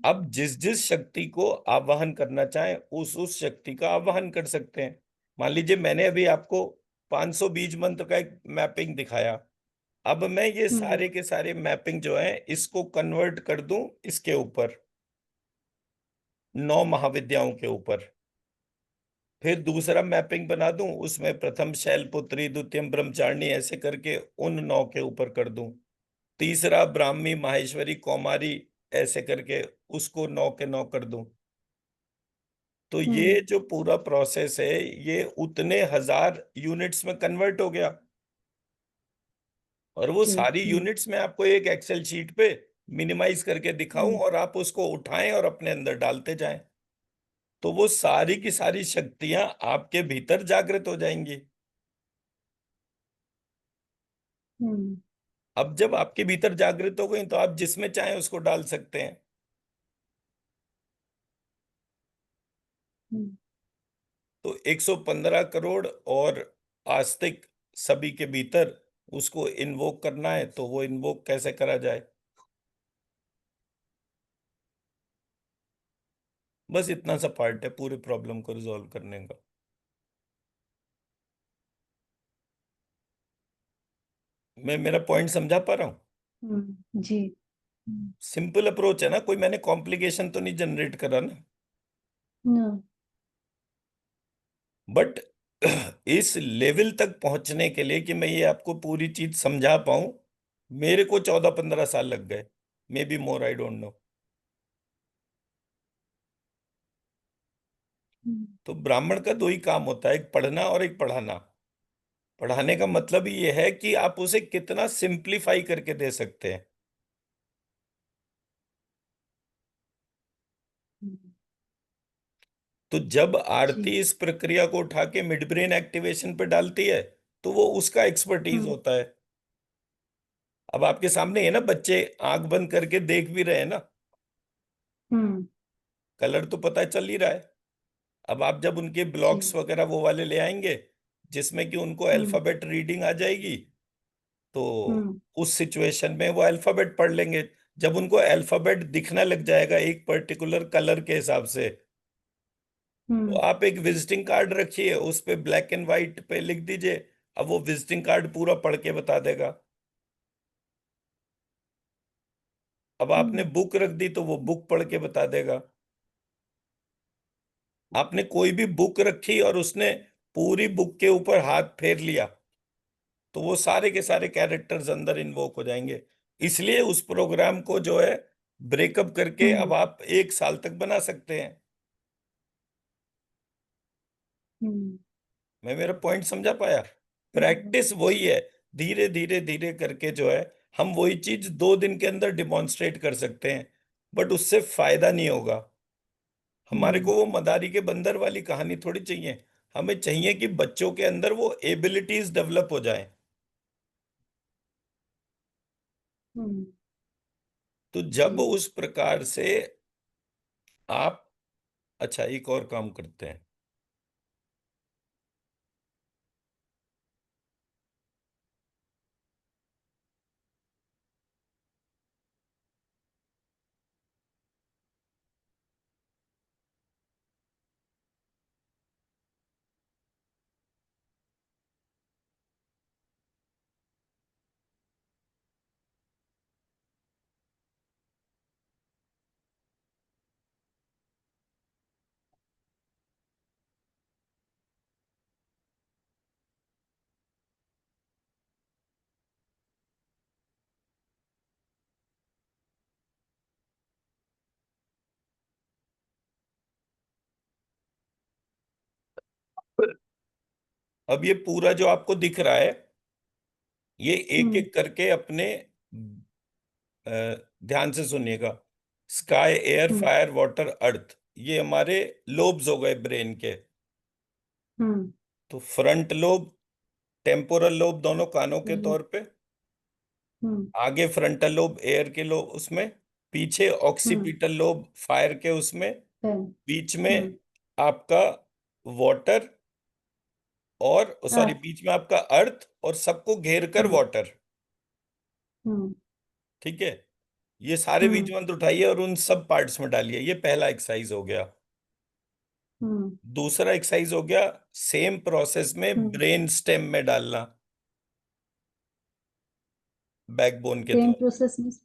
अब जिस जिस शक्ति को आवाहन करना चाहें उस शक्ति का आवाहन कर सकते हैं। मान लीजिए मैंने अभी आपको 500 बीज मंत्र का एक मैपिंग दिखाया। अब मैं ये हम्म। सारे के सारे मैपिंग जो है इसको कन्वर्ट कर दूं इसके ऊपर, 9 महाविद्याओं के ऊपर। फिर दूसरा मैपिंग बना दूं, उसमें प्रथम शैलपुत्री, द्वितीयम ब्रह्मचारिणी, ऐसे करके उन 9 के ऊपर कर दूं। तीसरा ब्राह्मी, माहेश्वरी, कौमारी, ऐसे करके उसको 9 के 9 कर दूं। तो ये हम्म। जो पूरा प्रोसेस है ये उतने हजार यूनिट्स में कन्वर्ट हो गया, और वो ओके। सारी यूनिट्स में आपको एक एक्सेल शीट पे मिनिमाइज करके दिखाऊं, हम्म। और आप उसको उठाएं और अपने अंदर डालते जाएं, तो वो सारी की सारी शक्तियां आपके भीतर जागृत हो जाएंगी। हम्म। अब जब आपके भीतर जागृत हो गई तो आप जिसमें चाहें उसको डाल सकते हैं। हम्म। तो 115 करोड़ और आस्तिक सभी के भीतर उसको इन्वोक करना है, तो वो इन्वोक कैसे करा जाए? बस इतना सा पार्ट है पूरे प्रॉब्लम को रिजॉल्व करने का। मैं मेरा पॉइंट समझा पा रहा हूँ? जी। हम्म। सिंपल अप्रोच है ना, कोई मैंने कॉम्प्लिकेशन तो नहीं जनरेट करा ना। नो। बट इस लेवल तक पहुंचने के लिए कि मैं ये आपको पूरी चीज समझा पाऊं, मेरे को 14-15 साल लग गए, may be more, I don't know. Hmm. तो ब्राह्मण का दो ही काम होता है, एक पढ़ना और एक पढ़ाना। पढ़ाने का मतलब ये है कि आप उसे कितना सिंप्लीफाई करके दे सकते हैं। हम्म। तो जब जी। आरती इस प्रक्रिया को उठा के मिड ब्रेन एक्टिवेशन पे डालती है, तो वो उसका एक्सपर्टीज हम्म। होता है। अब आपके सामने है ना, बच्चे आंख बंद करके देख भी रहे हैं ना, हम्म। कलर तो पता चल ही रहा है। अब आप जब उनके ब्लॉक्स जी। वगैरह वो वाले ले आएंगे जिसमें कि उनको हम्म। अल्फाबेट रीडिंग आ जाएगी, तो हम्म। उस सिचुएशन में वो अल्फाबेट पढ़ लेंगे। जब उनको अल्फाबेट दिखना लग जाएगा एक पर्टिकुलर कलर के हिसाब से, तो हम्म। आप एक विजिटिंग कार्ड रखिए, उस पे ब्लैक एंड व्हाइट पे लिख दीजिए। अब वो विजिटिंग कार्ड पूरा पढ़ के बता देगा। अब आपने हम्म। बुक रख दी तो वो बुक पढ़ के बता देगा। आपने कोई भी बुक रखी और उसने पूरी बुक के ऊपर हाथ फेर लिया, तो वो सारे के सारे कैरेक्टर्स अंदर इन्वोक हो जाएंगे। इसलिए उस प्रोग्राम को जो है ब्रेकअप करके अब हम्म। आप 1 साल तक बना सकते हैं। हम्म। मैं मेरा पॉइंट समझा पाया? प्रैक्टिस वही है, धीरे धीरे धीरे करके जो है हम वही चीज 2 दिन के अंदर डिमॉन्स्ट्रेट कर सकते हैं, बट उससे फायदा नहीं होगा। हमारे हम्म। को वो मदारी के बंदर वाली कहानी थोड़ी चाहिए। हमें चाहिए कि बच्चों के अंदर वो एबिलिटीज डेवलप हो जाएं। हम्म। तो जी। जब उस प्रकार से आप, अच्छा एक और काम करते हैं। अब ये पूरा जो आपको दिख रहा है, ये एक हम्म। एक करके अपने अ, ध्यान से सुनिएगा। स्काई, एयर, हम्म। फायर, वाटर, अर्थ, ये हमारे लोब्स हो गए ब्रेन के। हम्म। तो फ्रंट लोब, टेम्पोरल लोब दोनों कानों के हम्म। तौर पे, हम्म। आगे फ्रंटल लोब एयर के लोब उसमें, पीछे हम्म। ऑक्सीपिटल लोब फायर के उसमें, पेन। बीच में हम्म। आपका वाटर, और सॉरी अर्थ। बीच में आपका अर्थ, और सबको घेर कर हम्म। वाटर। हम्म। ठीक है, ये सारे बीज हम्म। मंत्र उठाइए और उन सब पार्ट्स में डालिए। ये पहला एक्सरसाइज हो गया। हम्म। दूसरा एक्सरसाइज हो गया सेम प्रोसेस में हम्म। ब्रेन स्टेम में डालना, बैकबोन के same through. Process means.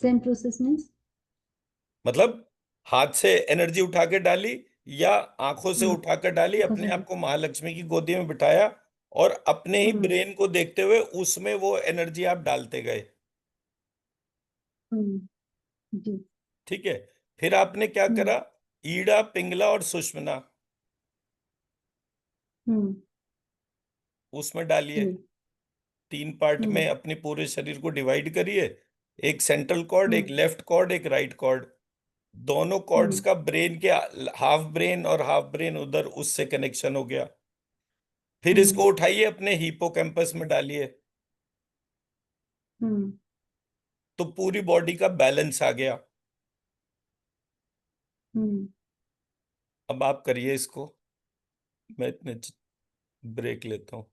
Same process means. मतलब हाथ से एनर्जी उठा के डाली, या आंखों से हम्म। उठाकर डाली, आंखों अपने से आप को महालक्ष्मी की गोदी में बिठाया, और अपने ही हम्म। ब्रेन को देखते हुए उसमें वो एनर्जी आप डालते गए। हम्म। जी। ठीक है। फिर आपने क्या हम्म। करा, ईड़ा, पिंगला और सुषुम्ना हम्म। उसमें डालिए। जी। 3 पार्ट में हम्म। अपने पूरे शरीर को डिवाइड करिए। एक सेंट्रल कॉर्ड, एक हम्म। लेफ्ट कॉर्ड, एक राइट कॉर्ड। दोनों कॉर्ड्स हम्म। का ब्रेन के हाफ ब्रेन और हाफ ब्रेन उधर, उससे कनेक्शन हो गया। फिर हम्म। इसको उठाइए, अपने हिपोकैम्पस में डालिए। हम्म। तो पूरी बॉडी का बैलेंस आ गया। हम्म। अब आप करिए इसको, मैं इतने ब्रेक लेता हूँ।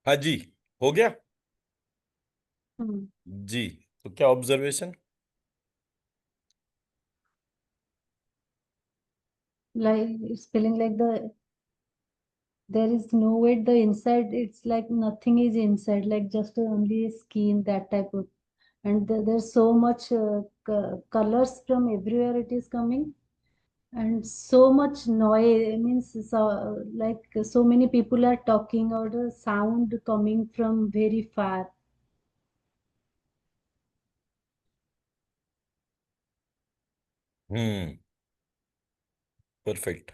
हाँ जी, हो गया। Hmm. जी, तो क्या observation? Like it's feeling like there is no weight. The inside, it's like nothing is inside, like just only skin, that type of. And there's so much colors from everywhere it is coming, and so much noise. I mean, so, like so many people are talking, or the sound coming from very far. Hmm, perfect.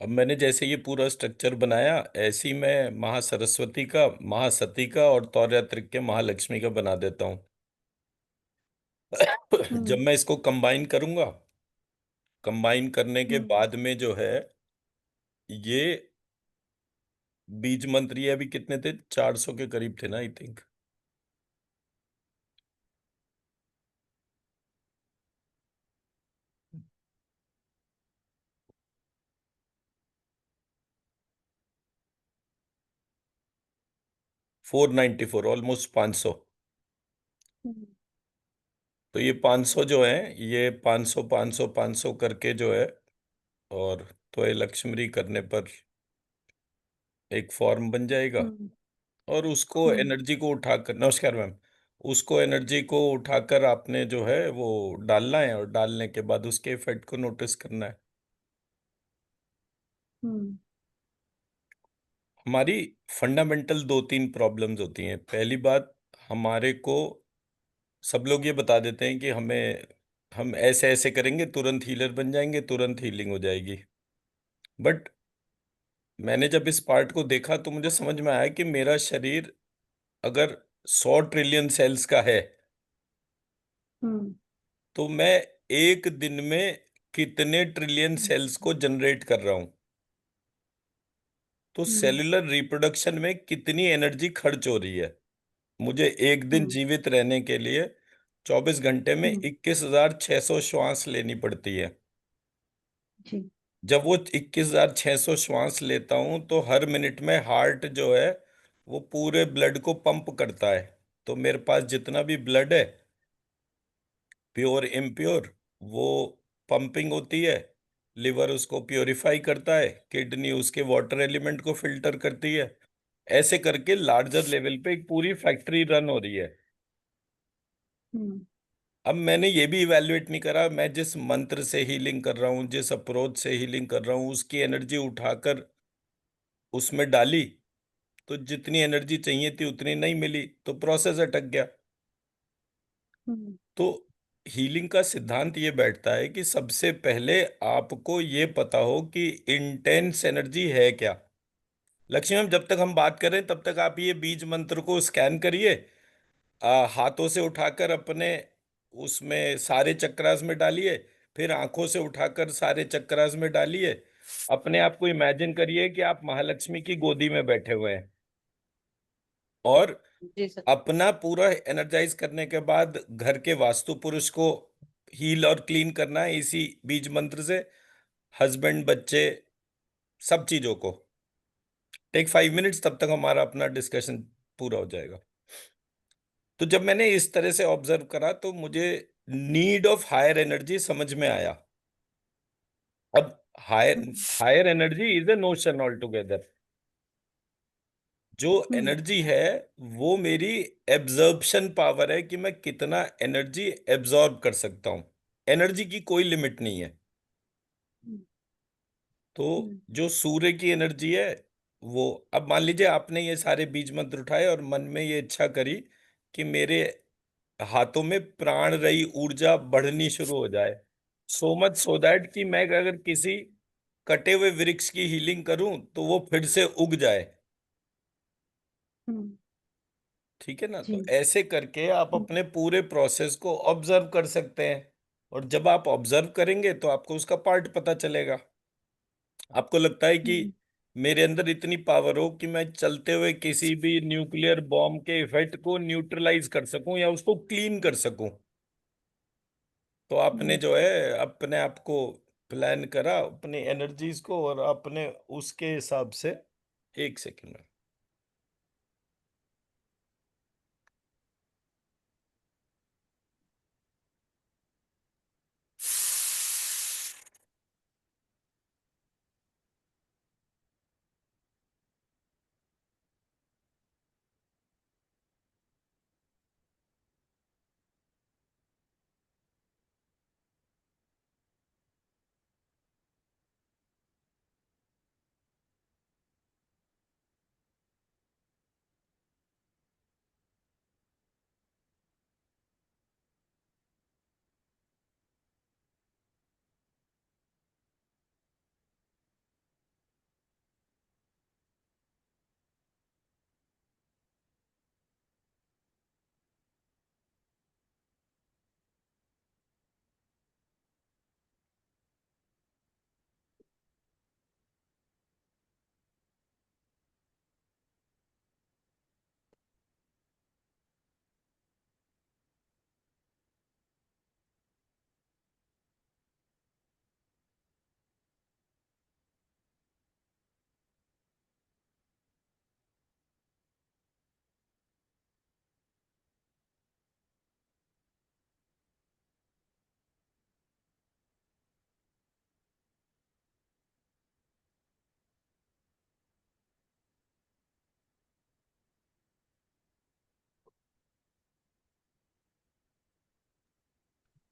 अब मैंने जैसे ये पूरा structure बनाया, ऐसे ही मैं महासरस्वती का, महासती का और तौर्यात्रिक के महालक्ष्मी का बना देता हूँ। जब Hmm. मैं इसको कंबाइन करूंगा, कंबाइन करने के Hmm. बाद में जो है, ये बीज मंत्र ये अभी कितने थे, 400 के करीब थे ना, आई थिंक। $494, ऑलमोस्ट 500। Hmm. तो ये 500 जो है, ये 500 500 500 करके जो है, और तो ये लक्ष्मरी करने पर एक फॉर्म बन जाएगा। Hmm. और उसको Hmm. एनर्जी को उठाकर, नमस्कार मैम, उसको एनर्जी को उठाकर आपने जो है वो डालना है, और डालने के बाद उसके इफेक्ट को नोटिस करना है। Hmm. हमारी फंडामेंटल दो तीन प्रॉब्लम्स होती हैं। पहली बात, हमारे को सब लोग ये बता देते हैं कि हम ऐसे ऐसे करेंगे तुरंत हीलर बन जाएंगे, तुरंत हीलिंग हो जाएगी। बट मैंने जब इस पार्ट को देखा तो मुझे समझ में आया कि मेरा शरीर अगर 100 ट्रिलियन सेल्स का है, Hmm. तो मैं एक दिन में कितने ट्रिलियन सेल्स को जनरेट कर रहा हूं। तो Hmm. सेलुलर रिप्रोडक्शन में कितनी एनर्जी खर्च हो रही है। मुझे एक दिन Hmm. जीवित रहने के लिए 24 घंटे में Hmm. 21,600 श्वास लेनी पड़ती है। जी। जब वो 21,600 श्वास लेता हूं, तो हर मिनट में हार्ट जो है वो पूरे ब्लड को पंप करता है। तो मेरे पास जितना भी ब्लड है, प्योर इम्प्योर, वो पंपिंग होती है। लिवर उसको प्योरीफाई करता है, किडनी उसके वाटर एलिमेंट को फिल्टर करती है। ऐसे करके लार्जर लेवल पे एक पूरी फैक्ट्री रन हो रही है। Hmm. अब मैंने ये भी इवैल्यूएट नहीं करा, मैं जिस मंत्र से हीलिंग कर रहा हूँ, जिस अप्रोच से हीलिंग कर रहा हूँ, उसकी एनर्जी उठाकर उसमें डाली, तो जितनी एनर्जी चाहिए थी उतनी नहीं मिली, तो प्रोसेस अटक गया। Hmm. तो हीलिंग का सिद्धांत ये बैठता है कि सबसे पहले आपको ये पता हो कि इंटेंस एनर्जी है क्या। लक्ष्मी मैम, जब तक हम बात कर रहे हैं तब तक आप ये बीज मंत्र को स्कैन करिए, हाथों से उठाकर अपने उसमें सारे चक्रास में डालिए, फिर आंखों से उठाकर सारे चक्रास में डालिए। अपने आप को इमेजिन करिए कि आप महालक्ष्मी की गोदी में बैठे हुए हैं, और जी सर। अपना पूरा एनर्जाइज करने के बाद घर के वास्तु पुरुष को हील और क्लीन करना है इसी बीज मंत्र से। हस्बैंड, बच्चे, सब चीजों को। टेक 5 मिनट्स, तब तक हमारा अपना डिस्कशन पूरा हो जाएगा। तो जब मैंने इस तरह से ऑब्जर्व करा, तो मुझे नीड ऑफ हायर एनर्जी समझ में आया। अब higher higher energy is a notion all together. जो Hmm. एनर्जी है वो मेरी एब्जॉर्प्शन पावर है, कि मैं कितना एनर्जी एब्जॉर्ब कर सकता हूं। एनर्जी की कोई लिमिट नहीं है। Hmm. तो Hmm. जो सूर्य की एनर्जी है वो, अब मान लीजिए आपने ये सारे बीज मंत्र उठाए और मन में ये इच्छा करी कि मेरे हाथों में प्राण रही ऊर्जा बढ़नी शुरू हो जाए, सो मच सो दैट कि मैं अगर किसी कटे हुए वृक्ष की हीलिंग करूं तो वो फिर से उग जाए। Hmm. ठीक है ना? तो जी। ऐसे करके आप Hmm. अपने पूरे प्रोसेस को ऑब्जर्व कर सकते हैं। और जब आप ऑब्जर्व करेंगे तो आपको उसका पार्ट पता चलेगा। आपको लगता है कि Hmm. मेरे अंदर इतनी पावर हो कि मैं चलते हुए किसी भी न्यूक्लियर बॉम्ब के इफेक्ट को न्यूट्रलाइज कर सकूं या उसको क्लीन कर सकूं, तो आपने Hmm. जो है अपने आप को प्लान करा, अपनी एनर्जीज को, और आपने उसके हिसाब से एक सेकंड।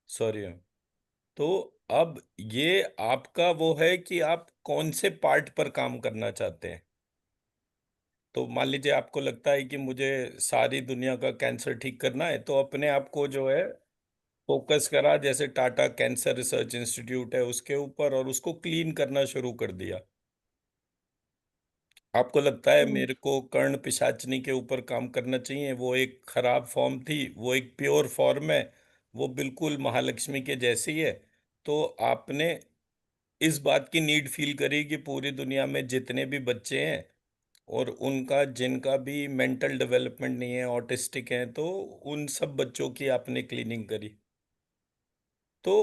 सॉरी। तो अब ये आपका वो है कि आप कौन से पार्ट पर काम करना चाहते हैं। तो मान लीजिए आपको लगता है कि मुझे सारी दुनिया का कैंसर ठीक करना है, तो अपने आप को जो है फोकस करा, जैसे टाटा कैंसर रिसर्च इंस्टीट्यूट है उसके ऊपर, और उसको क्लीन करना शुरू कर दिया। आपको लगता है हम्म मेरे को कर्ण पिशाचनी के ऊपर काम करना चाहिए, वो एक खराब फॉर्म थी, वो एक प्योर फॉर्म है, वो बिल्कुल महालक्ष्मी के जैसी है। तो आपने इस बात की नीड फील करी कि पूरी दुनिया में जितने भी बच्चे हैं और उनका जिनका भी मेंटल डेवलपमेंट नहीं है, ऑटिस्टिक हैं, तो उन सब बच्चों की आपने क्लीनिंग करी। तो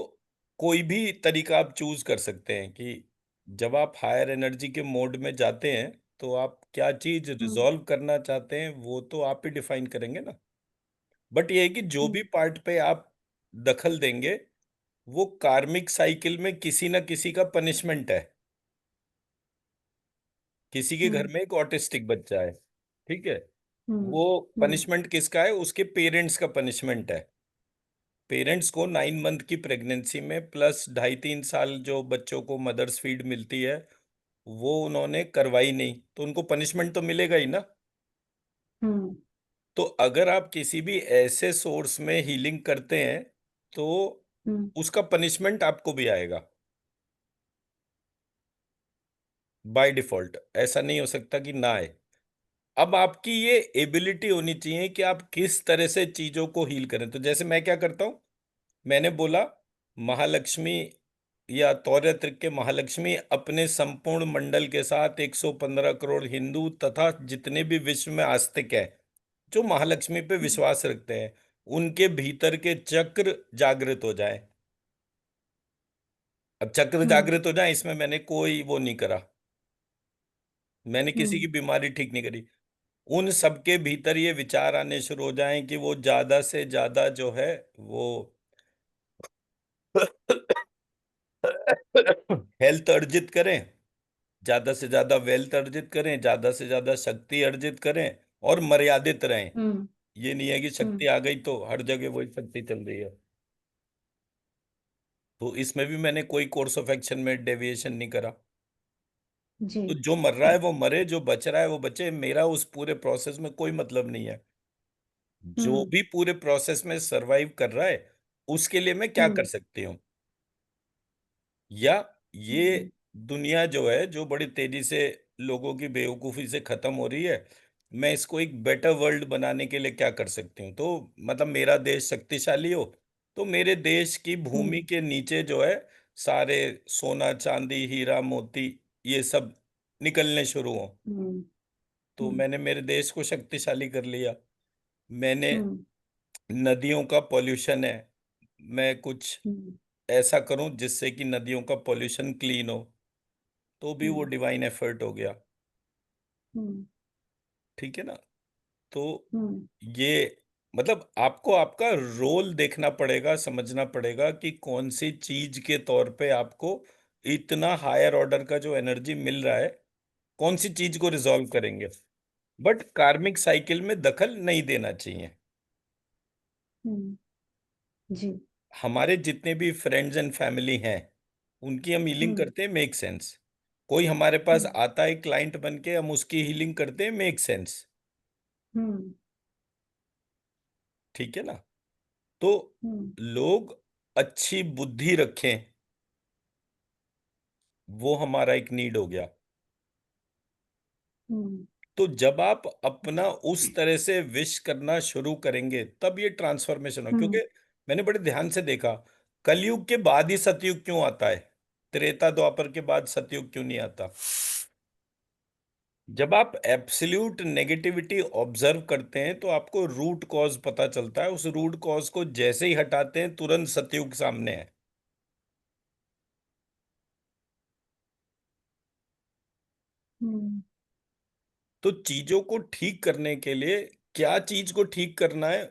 कोई भी तरीका आप चूज कर सकते हैं कि जब आप हायर एनर्जी के मोड में जाते हैं तो आप क्या चीज हम्म रिजॉल्व करना चाहते हैं, वो तो आप ही डिफाइन करेंगे ना। बट ये है कि जो भी हम्म पार्ट पे आप दखल देंगे, वो कार्मिक साइकिल में किसी ना किसी का पनिशमेंट है। किसी के घर हम्म में एक ऑटिस्टिक बच्चा है, ठीक है, हम्म वो हम्म पनिशमेंट किसका है? उसके पेरेंट्स का पनिशमेंट है। पेरेंट्स को 9 मंथ की प्रेगनेंसी में प्लस 2.5-3 साल जो बच्चों को मदर्स फीड मिलती है, वो उन्होंने करवाई नहीं, तो उनको पनिशमेंट तो मिलेगा ही ना। हम्म तो अगर आप किसी भी ऐसे सोर्स में हीलिंग करते हैं, तो हम्म उसका पनिशमेंट आपको भी आएगा बाय डिफॉल्ट। ऐसा नहीं हो सकता कि ना आए। अब आपकी ये एबिलिटी होनी चाहिए कि आप किस तरह से चीजों को हील करें। तो जैसे मैं क्या करता हूं, मैंने बोला महालक्ष्मी या तौर्य त्रिक के महालक्ष्मी अपने संपूर्ण मंडल के साथ 115 करोड़ हिंदू तथा जितने भी विश्व में आस्तिक हैं जो महालक्ष्मी पे विश्वास रखते हैं, उनके भीतर के चक्र जागृत हो जाए। अब चक्र हम्म जागृत हो जाए, इसमें मैंने कोई वो नहीं करा, मैंने किसी की हम्म बीमारी ठीक नहीं करी। उन सबके भीतर ये विचार आने शुरू हो जाएं कि वो ज्यादा से ज्यादा जो है वो हेल्थ अर्जित करें, ज्यादा से ज्यादा वेल्थ अर्जित करें, ज्यादा से ज्यादा शक्ति अर्जित करें, और मर्यादित रहें। हम्म ये नहीं है कि शक्ति हम्म आ गई तो हर जगह वही शक्ति चल रही है। तो इसमें भी मैंने कोई कोर्स ऑफ एक्शन में डेविएशन नहीं करा। जी तो जो मर रहा है वो मरे, जो बच रहा है वो बचे, मेरा उस पूरे प्रोसेस में कोई मतलब नहीं है। जो हम्म भी पूरे प्रोसेस में सरवाइव कर रहा है, उसके लिए मैं क्या कर हम्म सकती हूँ। या ये हम्म दुनिया जो है, जो बड़ी तेजी से लोगों की बेवकूफी से खत्म हो रही है, मैं इसको एक बेटर वर्ल्ड बनाने के लिए क्या कर सकती हूँ। तो मतलब मेरा देश शक्तिशाली हो, तो मेरे देश की भूमि हम्म के नीचे जो है सारे सोना चांदी हीरा मोती ये सब निकलने शुरू हो। हम्म तो हम्म मैंने मेरे देश को शक्तिशाली कर लिया। मैंने हम्म नदियों का पॉल्यूशन है, मैं कुछ हम्म ऐसा करूं जिससे कि नदियों का पॉल्यूशन क्लीन हो, तो भी वो हम्म डिवाइन एफर्ट हो गया। हम्म। ठीक है ना। तो हम्म। ये मतलब आपको आपका रोल देखना पड़ेगा, समझना पड़ेगा कि कौन सी चीज के तौर पे आपको इतना हायर ऑर्डर का जो एनर्जी मिल रहा है, कौन सी चीज को रिजॉल्व करेंगे। बट कार्मिक साइकिल में दखल नहीं देना चाहिए। हम्म। जी। हमारे जितने भी फ्रेंड्स एंड फैमिली हैं, उनकी हम हीलिंग हम्म। करते हैं, मेक सेंस। कोई हमारे पास हम्म। आता है क्लाइंट बन के, हम उसकी हीलिंग करते हैं, मेक सेंस। हम्म। ठीक है ना। तो हम्म। लोग अच्छी बुद्धि रखें, वो हमारा एक नीड हो गया। हम्म। तो जब आप अपना उस तरह से विश करना शुरू करेंगे, तब ये ट्रांसफॉर्मेशन हो। क्योंकि हम्म। मैंने बड़े ध्यान से देखा, कलयुग के बाद ही सतयुग क्यों आता है, त्रेता द्वापर के बाद सतयुग क्यों नहीं आता। जब आप एब्सोल्यूट नेगेटिविटी ऑब्जर्व करते हैं तो आपको रूट कॉज पता चलता है। उस रूट कॉज को जैसे ही हटाते हैं, तुरंत सतयुग सामने है। हम्म। तो चीजों को ठीक करने के लिए क्या चीज को ठीक करना है,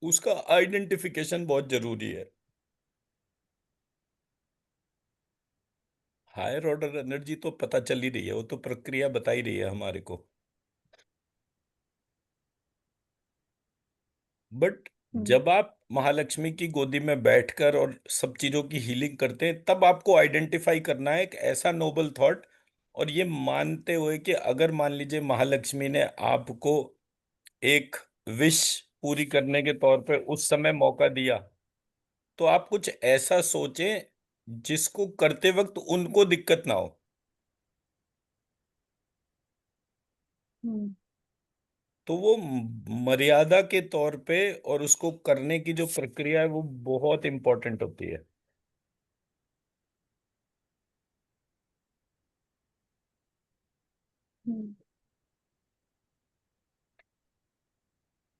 उसका आइडेंटिफिकेशन बहुत जरूरी है। हायर ऑर्डर एनर्जी तो पता चल ही रही है, वो तो प्रक्रिया बता ही रही है हमारे को। बट हम्म। जब आप महालक्ष्मी की गोदी में बैठकर और सब चीजों की हीलिंग करते हैं, तब आपको आइडेंटिफाई करना है एक ऐसा नोबल थॉट, और ये मानते हुए कि अगर मान लीजिए महालक्ष्मी ने आपको एक विश पूरी करने के तौर पे उस समय मौका दिया, तो आप कुछ ऐसा सोचें जिसको करते वक्त उनको दिक्कत ना हो। हम्म। तो वो मर्यादा के तौर पे और उसको करने की जो प्रक्रिया है, वो बहुत इंपॉर्टेंट होती है। हम्म।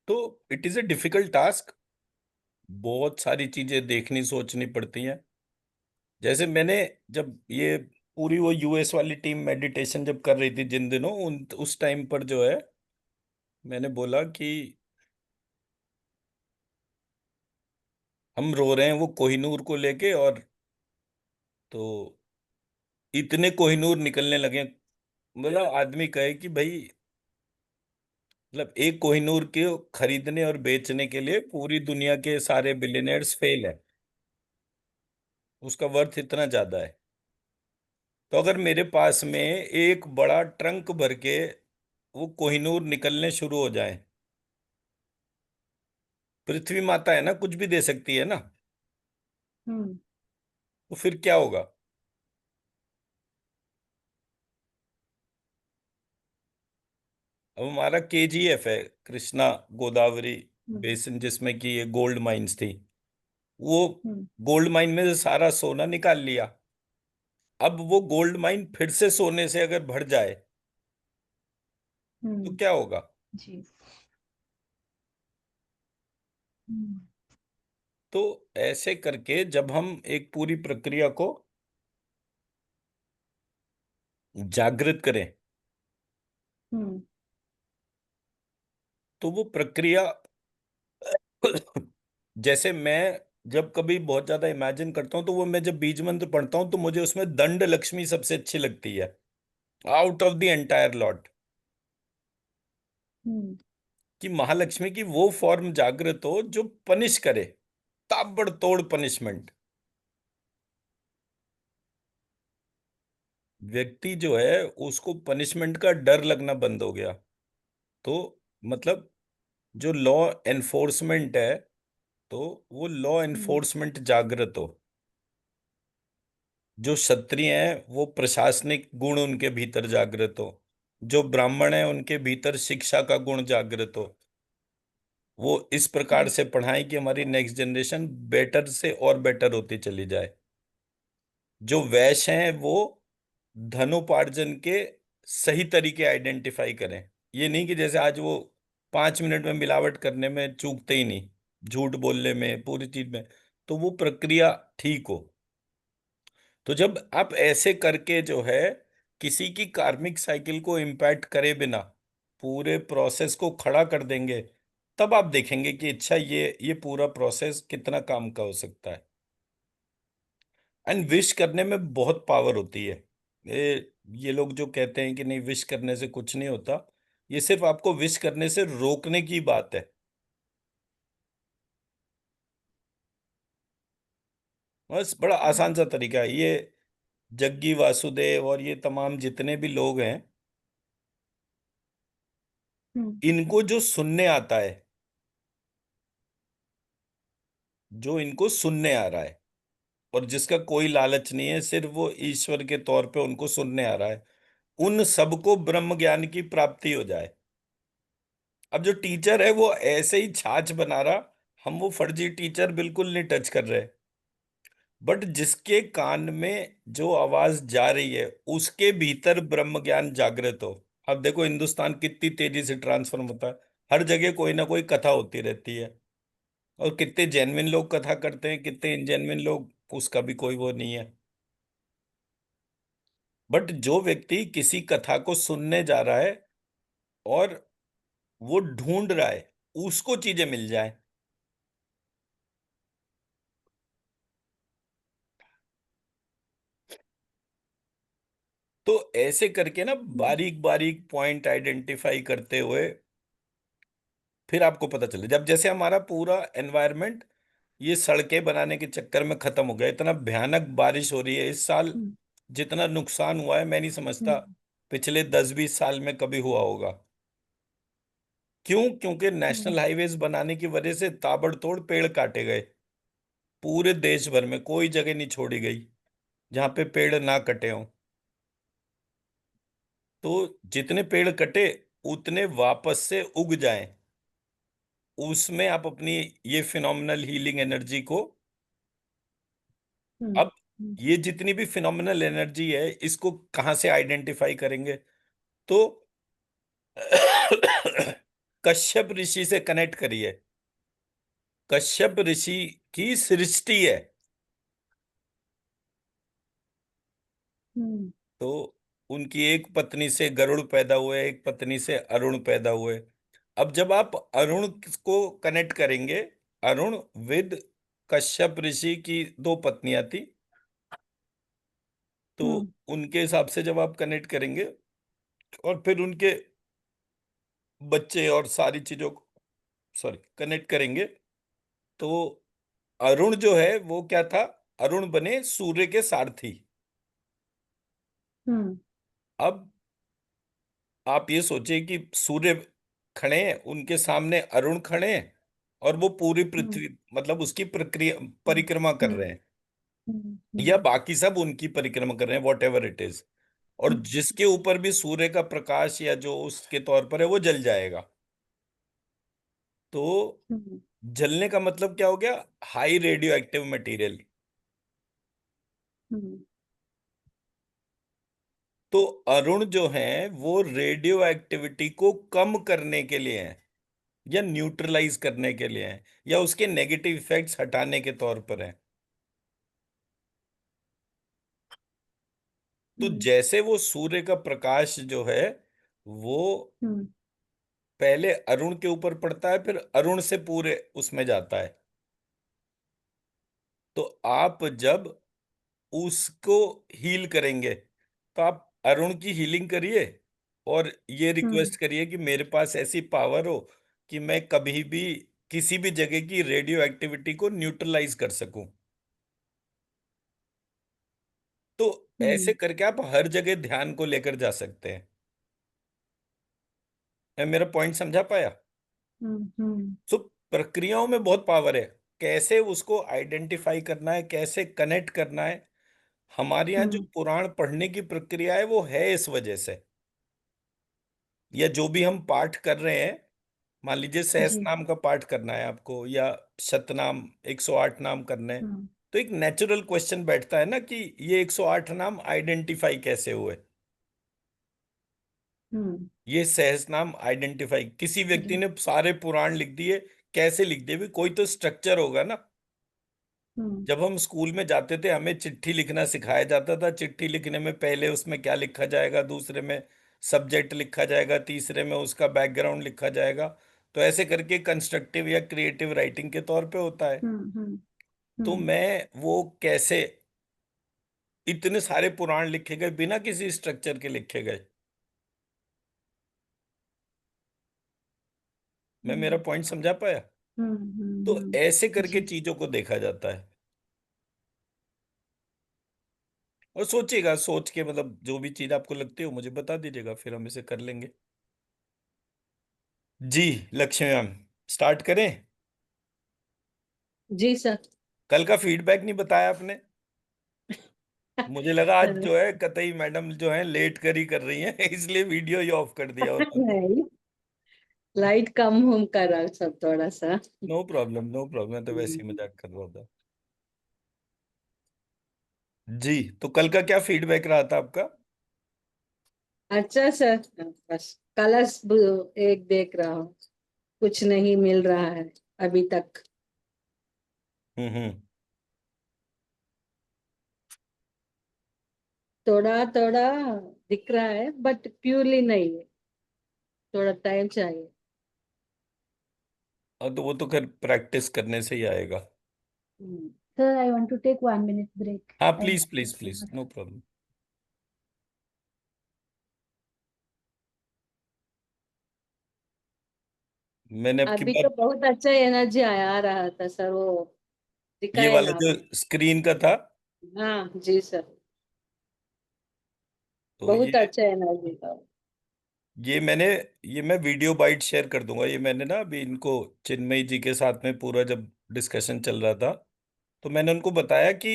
तो it is a difficult task. बहुत सारी चीजें देखनी सोचनी पड़ती हैं। जैसे मैंने, जब ये पूरी वो यूएस वाली टीम मेडिटेशन जब कर रही थी जिन दिनों, उस टाइम पर जो है, मैंने बोला कि हम रो रहे हैं वो कोहिनूर को लेके, और तो इतने कोहिनूर निकलने लगे। मतलब आदमी कहे कि भाई, मतलब एक कोहिनूर के खरीदने और बेचने के लिए पूरी दुनिया के सारे बिलियनर्स फेल है। उसका वर्थ इतना ज्यादा है। तो अगर मेरे पास में एक बड़ा ट्रंक भर के वो कोहिनूर निकलने शुरू हो जाए, पृथ्वी माता है ना, कुछ भी दे सकती है ना, हम्म। तो फिर क्या होगा। अब हमारा केजीएफ है, कृष्णा गोदावरी हम्म। बेसिन, जिसमें कि ये गोल्ड माइंस थी। वो हम्म। गोल्ड माइन में से सारा सोना निकाल लिया। अब वो गोल्ड माइन फिर से सोने से अगर भर जाए, तो हम्म। क्या होगा। जी। हम्म। तो ऐसे करके जब हम एक पूरी प्रक्रिया को जागृत करें, हम्म। तो वो प्रक्रिया जैसे मैं जब कभी बहुत ज्यादा इमेजिन करता हूँ, तो वो मैं जब बीज मंत्र पढ़ता हूँ, तो मुझे उसमें दंड लक्ष्मी सबसे अच्छी लगती है, out of the entire lot. Hmm. कि महालक्ष्मी की वो फॉर्म जागृत हो जो पनिश करे, ताबड़तोड़ पनिशमेंट। व्यक्ति जो है उसको पनिशमेंट का डर लगना बंद हो गया। तो मतलब जो लॉ एनफोर्समेंट है, तो वो लॉ हम्म। एनफोर्समेंट जागृत हो। जो क्षत्रिय हैं वो प्रशासनिक गुण उनके भीतर जागृत हो। जो ब्राह्मण है उनके भीतर शिक्षा का गुण जागृत हो। वो इस प्रकार हम्म। से पढ़ाएं कि हमारी नेक्स्ट जनरेशन बेटर से और बेटर होती चली जाए। जो वैश्य हैं वो धनोपार्जन के सही तरीके आइडेंटिफाई करें। ये नहीं कि जैसे आज वो 5 मिनट में मिलावट करने में चूकते ही नहीं, झूठ बोलने में, पूरी चीज में, तो वो प्रक्रिया ठीक हो। तो जब आप ऐसे करके जो है, किसी की कार्मिक साइकिल को इम्पैक्ट करे बिना पूरे प्रोसेस को खड़ा कर देंगे, तब आप देखेंगे कि अच्छा ये पूरा प्रोसेस कितना काम का हो सकता है। एंड विश करने में बहुत पावर होती है। ये लोग जो कहते हैं कि नहीं विश करने से कुछ नहीं होता, ये सिर्फ आपको विश करने से रोकने की बात है। बस बड़ा आसान सा तरीका है ये। जग्गी वासुदेव और ये तमाम जितने भी लोग हैं, हम्म इनको जो सुनने आता है, जो इनको सुनने आ रहा है, और जिसका कोई लालच नहीं है, सिर्फ वो ईश्वर के तौर पे उनको सुनने आ रहा है, उन सबको ब्रह्म ज्ञान की प्राप्ति हो जाए। अब जो टीचर है वो ऐसे ही छाछ बना रहा, हम वो फर्जी टीचर बिल्कुल नहीं टच कर रहे, बट जिसके कान में जो आवाज जा रही है उसके भीतर ब्रह्म ज्ञान जागृत हो। अब देखो हिंदुस्तान कितनी तेजी से ट्रांसफॉर्म होता है, हर जगह कोई ना कोई कथा होती रहती है, और कितने जेन्युइन लोग कथा करते हैं, कितने इनजेन्युइन लोग, उसका भी कोई वो नहीं है। बट जो व्यक्ति किसी कथा को सुनने जा रहा है और वो ढूंढ रहा है उसको चीजें मिल जाए, तो ऐसे करके ना हम्म बारीक बारीक पॉइंट आइडेंटिफाई करते हुए फिर आपको पता चले। जब जैसे हमारा पूरा एनवायरनमेंट ये सड़कें बनाने के चक्कर में खत्म हो गया, इतना भयानक बारिश हो रही है इस साल, हम्म जितना नुकसान हुआ है मैं नहीं समझता हम्म पिछले 10-20 साल में कभी हुआ होगा। क्यों? क्योंकि हम्म नेशनल हाईवेज बनाने की वजह से ताबड़तोड़ पेड़ काटे गए। पूरे देश भर में कोई जगह नहीं छोड़ी गई जहां पे पेड़ ना कटे हों। तो जितने पेड़ कटे उतने वापस से उग जाएं, उसमें आप अपनी ये फिनोमिनल हीलिंग एनर्जी को, हम्म अब ये जितनी भी फिनोमिनल एनर्जी है इसको कहां से आइडेंटिफाई करेंगे? तो कश्यप ऋषि से कनेक्ट करिए। कश्यप ऋषि की सृष्टि है। हम्म तो उनकी एक पत्नी से गरुड़ पैदा हुए, एक पत्नी से अरुण पैदा हुए। अब जब आप अरुण को कनेक्ट करेंगे, अरुण विद कश्यप ऋषि की दो पत्नियां थी, तो हम्म उनके हिसाब से जब आप कनेक्ट करेंगे और फिर उनके बच्चे और सारी चीजों को सॉरी कनेक्ट करेंगे, तो अरुण जो है वो क्या था? अरुण बने सूर्य के सारथी। हम्म अब आप ये सोचिए कि सूर्य खड़े हैं, उनके सामने अरुण खड़े हैं, और वो पूरी हम्म पृथ्वी मतलब उसकी प्रक्रिया हम्म परिक्रमा कर हम्म रहे हैं, या हम्म बाकी सब उनकी परिक्रमा कर रहे हैं, वॉट एवर इट इज। और हम्म जिसके ऊपर भी सूर्य का प्रकाश या जो उसके तौर पर है वो जल जाएगा। तो हम्म जलने का मतलब क्या हो गया? High radioactive material. Hmm तो अरुण जो है वो रेडियो एक्टिविटी को कम करने के लिए है, या न्यूट्रलाइज करने के लिए है, या उसके नेगेटिव इफेक्ट्स हटाने के तौर पर है। तो हम्म जैसे वो सूर्य का प्रकाश जो है वो हम्म पहले अरुण के ऊपर पड़ता है, फिर अरुण से पूरे उसमें जाता है। तो आप जब उसको हील करेंगे, तो आप अरुण की हीलिंग करिए, और ये हम्म रिक्वेस्ट करिए कि मेरे पास ऐसी पावर हो कि मैं कभी भी किसी भी जगह की रेडियो एक्टिविटी को न्यूट्रलाइज कर सकूं। तो ऐसे हम्म करके आप हर जगह ध्यान को लेकर जा सकते हैं। मैं मेरा पॉइंट समझा पाया? हम्म सो प्रक्रियाओं में बहुत पावर है। कैसे उसको आइडेंटिफाई करना है, कैसे कनेक्ट करना है, हमारे यहाँ जो हम्म पुराण पढ़ने की प्रक्रिया है वो है इस वजह से। या जो भी हम पाठ कर रहे हैं, मान लीजिए सहस्त्र जी नाम का पाठ करना है आपको, या शतनाम 108 नाम करने हैं, हम्म तो एक नेचुरल क्वेश्चन बैठता है ना कि ये 108 नाम आइडेंटिफाई कैसे हुए? हम्म ये सहस्त्र नाम आइडेंटिफाई किसी व्यक्ति जी ने सारे पुराण लिख दिए, कैसे लिख दिए? भी कोई तो स्ट्रक्चर होगा ना। हम्म जब हम स्कूल में जाते थे हमें चिट्ठी लिखना सिखाया जाता था। चिट्ठी लिखने में पहले उसमें क्या लिखा जाएगा, दूसरे में सब्जेक्ट लिखा जाएगा, तीसरे में उसका बैकग्राउंड लिखा जाएगा। तो ऐसे करके कंस्ट्रक्टिव या क्रिएटिव राइटिंग के तौर पे होता है। हम्म हम्म तो हम्म मैं वो कैसे इतने सारे पुराण लिखे गए बिना किसी स्ट्रक्चर के लिखे गए। मैं मेरा हम्म पॉइंट समझा पाया? तो हम्म। ऐसे करके जी। चीजों को देखा जाता है। और सोचिएगा, सोच के मतलब जो भी चीज आपको लगती हो मुझे बता दीजिएगा, फिर हम इसे कर लेंगे। जी लक्ष्मी मैम, स्टार्ट करें? जी सर। कल का फीडबैक नहीं बताया आपने। मुझे लगा आज जो है कतई मैडम जो है लेट कर ही कर रही हैं इसलिए वीडियो ही ऑफ कर दिया उन्होंने। नहीं, लाइट कम हम कर रहा सब थोड़ा सा। नो प्रॉब्लम, नो प्रॉब्लम, मैं तो वैसे ही हम्म। मजाक कर रहा था। जी, तो कल का क्या फीडबैक रहा था आपका? अच्छा सर, बस कलर्स एक देख रहा हूँ, कुछ नहीं मिल रहा है अभी तक। हम्म। थोड़ा थोड़ा दिख रहा है बट प्योरली नहीं है, थोड़ा टाइम चाहिए। और तो वो तो खैर प्रैक्टिस करने से ही आएगा। हम्म। Sir, I want to take 1 minute break. हाँ I please please please, no problem. मैंने आपकी अभी तो बात, बहुत अच्छा एनर्जी आया आ रहा था सर, वो ये दिखाए वाला ना जो अभी। स्क्रीन का था, हाँ जी सर, तो बहुत अच्छा एनर्जी था। ये मैं वीडियो बाइट शेयर कर दूंगा। ये मैंने ना अभी इनको चिन्मयी जी के साथ में पूरा जब डिस्कशन चल रहा था तो मैंने उनको बताया कि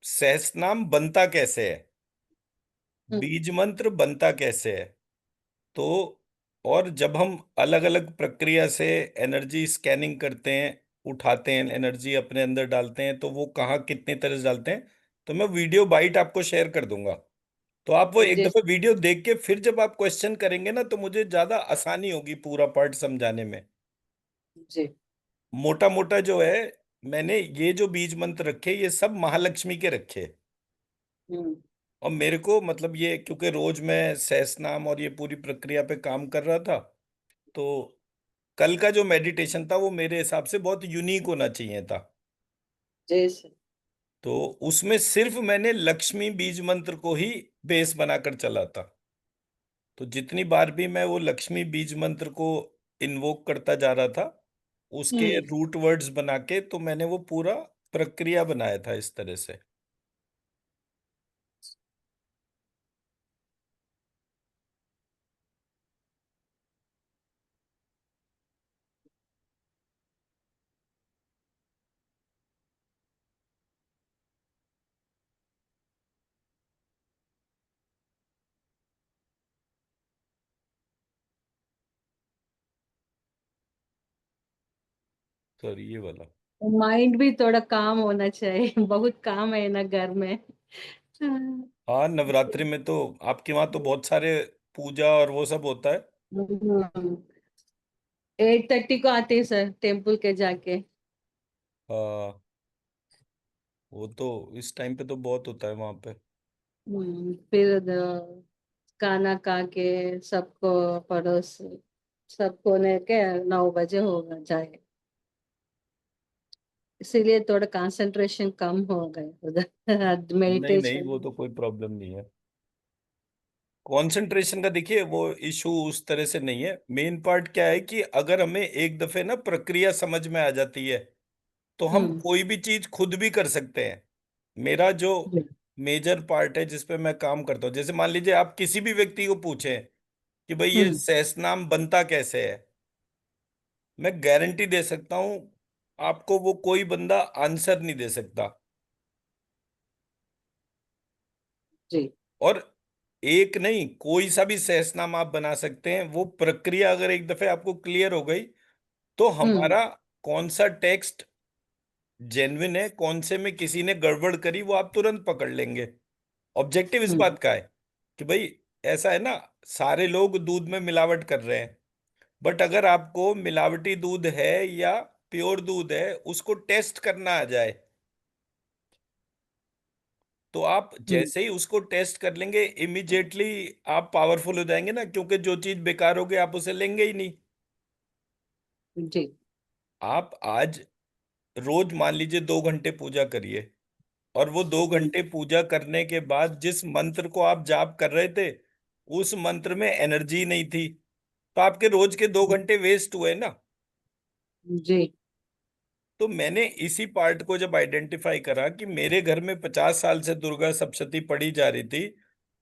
सहस्त्रनाम बनता कैसे है, हम्म। बीज मंत्र बनता कैसे है। तो और जब हम अलग अलग प्रक्रिया से एनर्जी स्कैनिंग करते हैं, उठाते हैं एनर्जी अपने अंदर डालते हैं, तो वो कहाँ कितने तरह से डालते हैं, तो मैं वीडियो बाइट आपको शेयर कर दूंगा। तो आप वो एक जी दफे वीडियो देख के फिर जब आप क्वेश्चन करेंगे ना तो मुझे ज्यादा आसानी होगी पूरा पार्ट समझाने में। जी। मोटा मोटा जो है, मैंने ये जो बीज मंत्र रखे ये सब महालक्ष्मी के रखे। हम्म। और मेरे को मतलब ये क्योंकि रोज मैं सहस्त्रनाम और ये पूरी प्रक्रिया पे काम कर रहा था, तो कल का जो मेडिटेशन था वो मेरे हिसाब से बहुत यूनिक होना चाहिए था। जी सर। तो उसमें सिर्फ मैंने लक्ष्मी बीज मंत्र को ही बेस बनाकर चला था। तो जितनी बार भी मैं वो लक्ष्मी बीज मंत्र को इन्वोक करता जा रहा था, उसके हम्म। रूट वर्ड्स बना के तो मैंने वो पूरा प्रक्रिया बनाया था इस तरह से। सॉरी, ये वाला। माइंड भी थोड़ा काम होना चाहिए बहुत काम है ना घर में। हाँ। हाँ, नवरात्रि में तो आपके वहां तो बहुत सारे पूजा और वो सब होता है। 8:30 को आते हैं सर टेम्पल के जाके। हाँ, वो तो इस टाइम पे तो बहुत होता है वहां पे। फिर खाना खा के सबको पड़ोस सबको लेके 9 बजे होगा जाए, इसीलिए थोड़ा कंसंट्रेशन कम हो गए उधर नहीं नहीं, मेडिटेशन। वो तो कोई प्रॉब्लम नहीं है। कंसंट्रेशन का देखिए वो इशू उस तरह से नहीं है। मेन पार्ट क्या है कि अगर हमें एक दफे ना प्रक्रिया समझ में आ जाती है तो हम हम्म कोई भी चीज खुद भी कर सकते हैं। मेरा जो मेजर पार्ट है जिसपे मैं काम करता हूँ, जैसे मान लीजिए आप किसी भी व्यक्ति को पूछें कि भाई ये हम्म सहस्त्रनाम बनता कैसे है, मैं गारंटी दे सकता हूँ आपको वो कोई बंदा आंसर नहीं दे सकता। जी। और एक नहीं, कोई सा भी सहसनाम आप बना सकते हैं। वो प्रक्रिया अगर एक दफे आपको क्लियर हो गई तो हम्म हमारा कौन सा टेक्स्ट जेन्युइन है, कौन से में किसी ने गड़बड़ करी, वो आप तुरंत पकड़ लेंगे। ऑब्जेक्टिव इस हम्म बात का है कि भाई ऐसा है ना, सारे लोग दूध में मिलावट कर रहे हैं, बट अगर आपको मिलावटी दूध है या प्योर दूध है उसको टेस्ट करना आ जाए तो आप जैसे ही उसको टेस्ट कर लेंगे इमिजिएटली आप पावरफुल हो जाएंगे ना, क्योंकि जो चीज बेकार होगी आप उसे लेंगे ही नहीं। जी। आप आज रोज मान लीजिए 2 घंटे पूजा करिए, और वो दो हम्म, घंटे पूजा करने के बाद जिस मंत्र को आप जाप कर रहे थे उस मंत्र में एनर्जी नहीं थी, तो आपके रोज के 2 घंटे वेस्ट हुए ना। जी। तो मैंने इसी पार्ट को जब आइडेंटिफाई करा कि मेरे घर में 50 साल से दुर्गा सप्तशती पढ़ी जा रही थी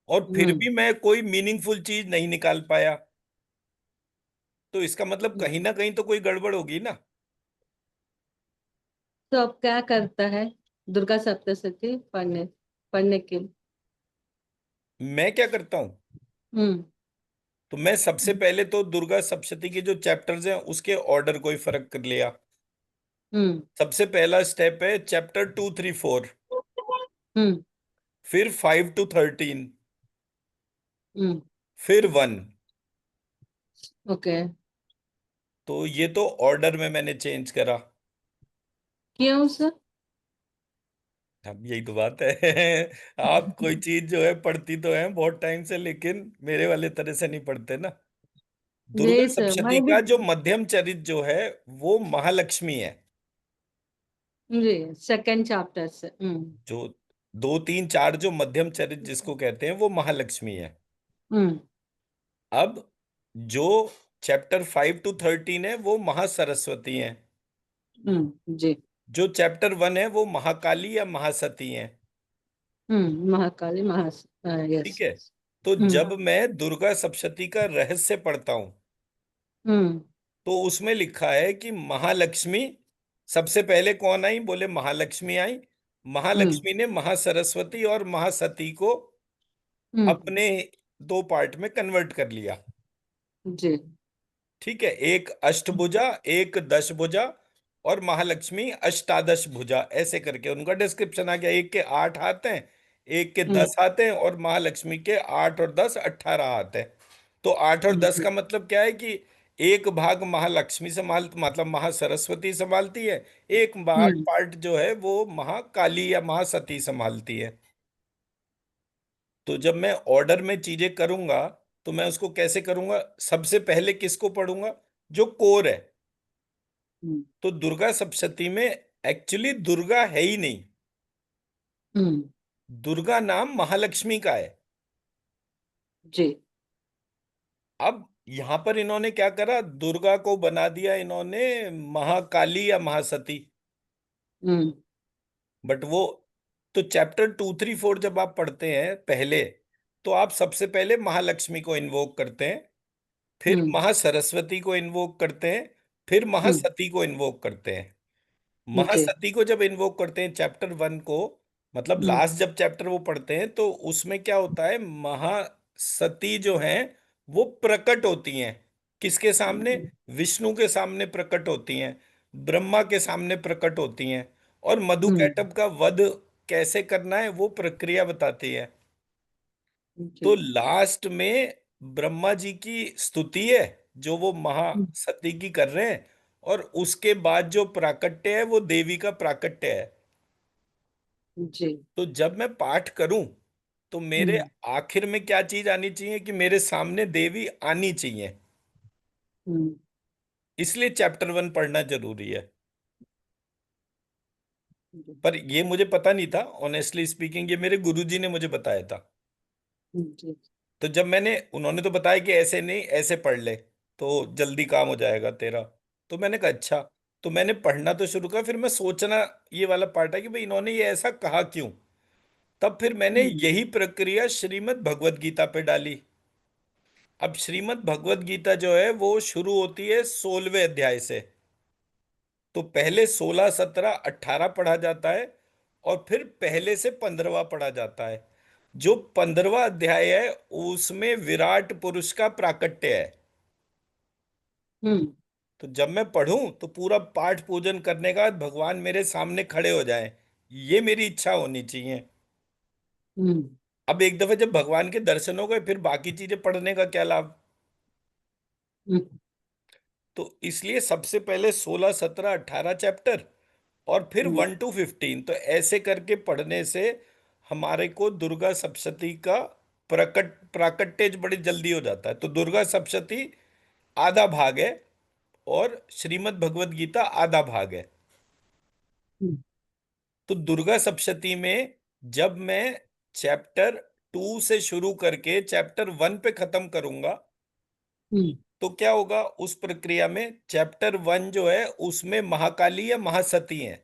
और फिर हम्म। भी मैं कोई मीनिंगफुल चीज नहीं निकाल पाया, तो इसका मतलब कहीं ना कहीं तो कोई गड़बड़ होगी ना। तो अब क्या करता है दुर्गा सप्तशती पढ़ने के लिए? मैं क्या करता हूँ, हम्म। तो मैं सबसे पहले तो दुर्गा सप्तशती के जो चैप्टर्स हैं उसके ऑर्डर को ही फर्क कर लिया। हम्म। सबसे पहला स्टेप है चैप्टर 2, 3, 4, हम्म। फिर 5 to 13, हम्म। फिर 1। ओके। तो ये तो ऑर्डर में मैंने चेंज करा। क्यों सर? अब यही तो बात है आप कोई चीज जो है पढ़ती तो है बहुत टाइम से, लेकिन मेरे वाले तरह से नहीं पढ़ते ना। दुर्गा नहीं सर, सप्तशती मैं भी। का जो मध्यम चरित जो है वो महालक्ष्मी है। जी, सेकंड चैप्टर से। जो 2, 3, 4 जो मध्यम चरित जिसको कहते हैं वो महालक्ष्मी है। हम्म। अब जो चैप्टर 5 to 13 है वो महासरस्वती है। जी। जो चैप्टर 1 है वो महाकाली या महासती है। महाकाली ठीक यस। है। तो जब हम्म। मैं दुर्गा सप्तशती का रहस्य पढ़ता हूं हम्म। तो उसमें लिखा है कि महालक्ष्मी सबसे पहले कौन आई, बोले महालक्ष्मी आई। हम्म। महालक्ष्मी ने महासरस्वती और महासती को हम्म। अपने 2 पार्ट में कन्वर्ट कर लिया। जी। ठीक है, एक अष्टभुजा, एक दशभुजा, और महालक्ष्मी अष्टादश भुजा, ऐसे करके उनका डिस्क्रिप्शन आ गया। एक के 8 हाथ हैं, एक के हम्म। 10 हाथ हैं, और महालक्ष्मी के 8 और 10 18 हाथ हैं। तो 8 और 10 जी। का मतलब क्या है कि एक भाग महालक्ष्मी संभाल मतलब महासरस्वती संभालती है, एक भाग हम्म। पार्ट जो है वो महाकाली या महासती संभालती है। तो जब मैं ऑर्डर में चीजें करूंगा तो मैं उसको कैसे करूंगा, सबसे पहले किसको पढ़ूंगा, जो कोर है। हम्म। तो दुर्गा सप्तशती में एक्चुअली दुर्गा है ही नहीं, हम्म। दुर्गा नाम महालक्ष्मी का है। जी। अब यहां पर इन्होंने क्या करा, दुर्गा को बना दिया इन्होंने महाकाली या महासती। हम्म। बट वो तो चैप्टर 2, 3, 4 जब आप पढ़ते हैं पहले, तो आप सबसे पहले महालक्ष्मी को इन्वोक करते हैं, फिर हम्म। महासरस्वती को इन्वोक करते हैं, फिर हम्म। महासती को इन्वोक करते हैं। जी। महासती को जब इन्वोक करते हैं चैप्टर 1 को, मतलब हम्म। लास्ट जब चैप्टर वो पढ़ते हैं तो उसमें क्या होता है, महासती जो हैं वो प्रकट होती हैं। किसके सामने, विष्णु के सामने प्रकट होती हैं, ब्रह्मा के सामने प्रकट होती हैं, और मधु हम्म। कैटभ का वध कैसे करना है वो प्रक्रिया बताती है। तो जी। लास्ट में ब्रह्मा जी की स्तुति है जो वो महासती की कर रहे हैं, और उसके बाद जो प्राकट्य है वो देवी का प्राकट्य है। जी। तो जब मैं पाठ करूं तो मेरे हम्म। आखिर में क्या चीज आनी चाहिए कि मेरे सामने देवी आनी चाहिए। हम्म। इसलिए चैप्टर 1 पढ़ना जरूरी है। जी। पर ये मुझे पता नहीं था, ऑनेस्टली स्पीकिंग, ये मेरे गुरुजी ने मुझे बताया था। जी। तो जब मैंने उन्होंने तो बताया कि ऐसे नहीं ऐसे पढ़ ले तो जल्दी काम हो जाएगा तेरा, तो मैंने कहा अच्छा। तो मैंने पढ़ना तो शुरू किया, फिर मैं सोचना, ये वाला पार्ट है कि भाई इन्होंने ये ऐसा कहा क्यों। तब फिर मैंने हम्म। यही प्रक्रिया श्रीमद् भगवत गीता पे डाली। अब श्रीमद् भगवत गीता जो है वो शुरू होती है 16वें अध्याय से। तो पहले 16, 17, 18 पढ़ा जाता है, और फिर पहले से 15वां पढ़ा जाता है। जो 15वां अध्याय है उसमें विराट पुरुष का प्राकट्य है। हम्म। तो जब मैं पढ़ूं तो पूरा पाठ पूजन करने का बाद भगवान मेरे सामने खड़े हो जाएं, ये मेरी इच्छा होनी चाहिए। हम्म। अब एक दफे जब भगवान के दर्शन हो गए फिर बाकी चीजें पढ़ने का क्या लाभ। हम्म। तो इसलिए सबसे पहले 16, 17, 18 चैप्टर, और फिर हम्म। 1 to 15, तो ऐसे करके पढ़ने से हमारे को दुर्गा सप्तशती का प्राकट्य बड़ी जल्दी हो जाता है। तो दुर्गा सप्तशती आधा भाग है और श्रीमद् भगवत गीता आधा भाग है। हम्म, तो दुर्गा सप्तशती में जब मैं चैप्टर 2 से शुरू करके चैप्टर 1 पे खत्म करूंगा, हम्म, तो क्या होगा उस प्रक्रिया में, चैप्टर 1 जो है उसमें महाकाली या महासती है।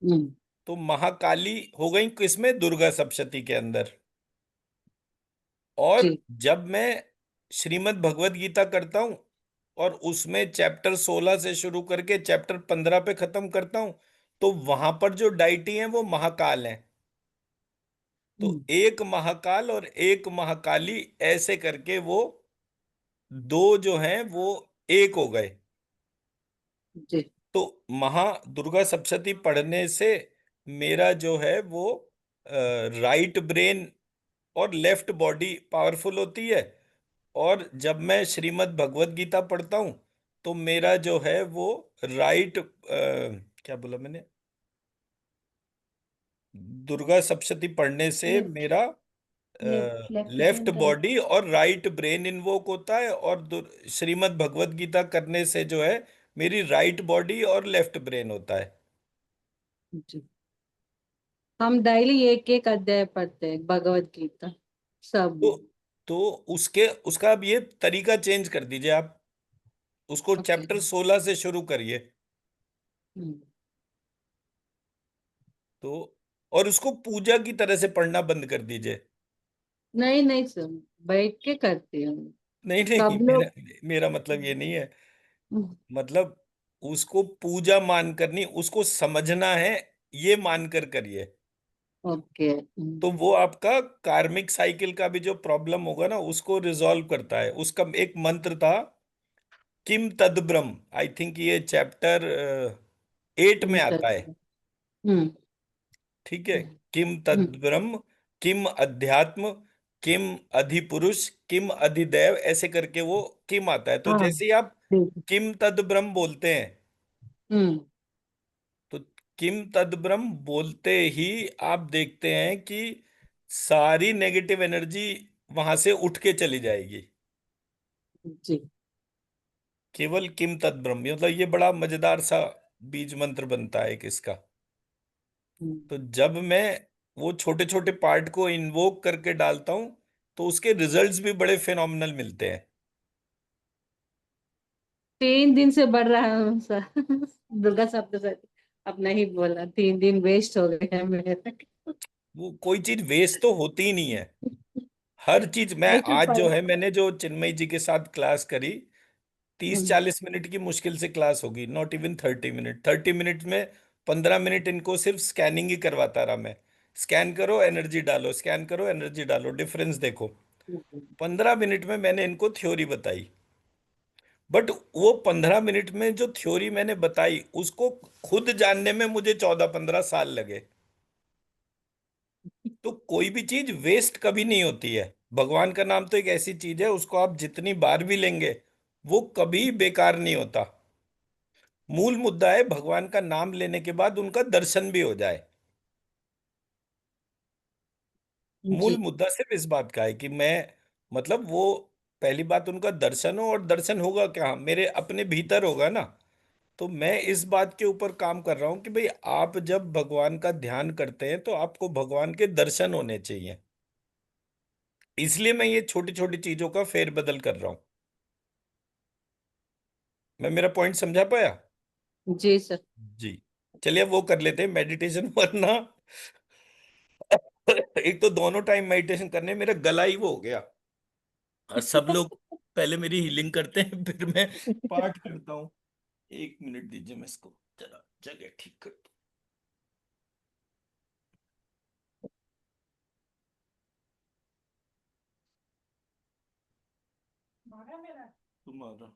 हम्म, तो महाकाली हो गई किसमें, दुर्गा सप्तशती के अंदर। और जी जब मैं श्रीमद् भगवत गीता करता हूं और उसमें चैप्टर 16 से शुरू करके चैप्टर 15 पे खत्म करता हूं, तो वहां पर जो डाइटी हैं वो महाकाल हैं। तो हम्म, एक महाकाल और एक महाकाली ऐसे करके वो दो जो हैं वो एक हो गए। जी तो महा दुर्गा सप्तशती पढ़ने से मेरा जो है वो राइट ब्रेन और लेफ्ट बॉडी पावरफुल होती है। और जब मैं श्रीमद् भगवत गीता पढ़ता हूँ तो मेरा जो है वो राइट, क्या बोला मैंने, दुर्गा सप्तशती पढ़ने से लेफ्ट मेरा left left brain right. Body और राइट ब्रेन इन्वोक होता है। और श्रीमद् भगवत गीता करने से जो है मेरी राइट बॉडी और लेफ्ट ब्रेन होता है। जी हम डेली एक एक अध्याय पढ़ते हैं भगवत गीता सब तो में। तो उसके उसका अब ये तरीका चेंज कर दीजिए आप, उसको ओके। चैप्टर 16 से शुरू करिए। हम्म, तो और उसको पूजा की तरह से पढ़ना बंद कर दीजिए। नहीं नहीं सर, बैठ के करती हूँ नहीं नहीं, सब मेरा लोग। मेरा मतलब ये नहीं है। हम्म, मतलब उसको पूजा मान कर नहीं, उसको समझना है, ये मानकर करिए। ओके। तो वो आपका कार्मिक साइकिल का भी जो प्रॉब्लम होगा ना उसको रिजॉल्व करता है। उसका एक मंत्र था, किम तद ब्रह्म, आई थिंक ये चैप्टर 8 में आता है। हम्म, ठीक है, हम्म, किम तद हम्म, ब्रह्म, किम अध्यात्म, किम अधिपुरुष, किम अधिदैव, ऐसे करके वो किम आता है। तो हाँ जैसे ही आप ठीक है। किम तद ब्रह्म बोलते हैं, हम्म, तो किम तद ब्रह्म बोलते ही आप देखते हैं कि सारी नेगेटिव एनर्जी वहां से उठ के चली जाएगी। जी केवल किम तद ब्रह्म, मतलब ये बड़ा मजेदार सा बीज मंत्र बनता है एक इसका। हम्म। तो जब मैं वो छोटे छोटे पार्ट को इन्वोक करके डालता हूं तो उसके रिजल्ट्स भी बड़े फिनोमिनल मिलते हैं। 3 दिन से बढ़ रहा हूँ सर दुर्गा सप्तशती। अब नहीं बोला, 3 दिन वेस्ट हो गए हैं मेरे। वो कोई चीज वेस्ट तो होती ही नहीं है। हर चीज, मैं ऐसे आज जो पढ़। है मैंने जो चिन्मयी जी के साथ क्लास करी, तीस हम्म, 40 मिनट की मुश्किल से क्लास होगी, नॉट इवन 30 मिनट। 30 मिनट में 15 मिनट इनको सिर्फ स्कैनिंग ही करवाता रहा मैं। स्कैन करो एनर्जी डालो, स्कैन करो एनर्जी डालो, डिफरेंस देखो। हम्म, 15 मिनट में मैंने इनको थ्योरी बताई। बट वो 15 मिनट में जो थ्योरी मैंने बताई उसको खुद जानने में मुझे 14 15 साल लगे। तो कोई भी चीज वेस्ट कभी नहीं होती है। भगवान का नाम तो एक ऐसी चीज है, उसको आप जितनी बार भी लेंगे वो कभी बेकार नहीं होता। मूल मुद्दा है भगवान का नाम लेने के बाद उनका दर्शन भी हो जाए। मूल जी मुद्दा सिर्फ इस बात का है कि मैं, मतलब वो, पहली बात उनका दर्शन हो, और दर्शन होगा क्या, मेरे अपने भीतर होगा ना। तो मैं इस बात के ऊपर काम कर रहा हूं कि भाई आप जब भगवान का ध्यान करते हैं तो आपको भगवान के दर्शन होने चाहिए। इसलिए मैं ये छोटी छोटी चीजों का फेरबदल कर रहा हूं। मैं मेरा पॉइंट समझा पाया? जी सर। जी। चलिए अब वो कर लेते हैं मेडिटेशन वरना एक तो दोनों टाइम मेडिटेशन करने मेरा गला ही वो हो गया। और सब लोग पहले मेरी हीलिंग करते हैं फिर मैं पाठ करता हूँ। 1 मिनट दीजिए, मैं इसको जरा जगह ठीक कर दूं। तुम्हारा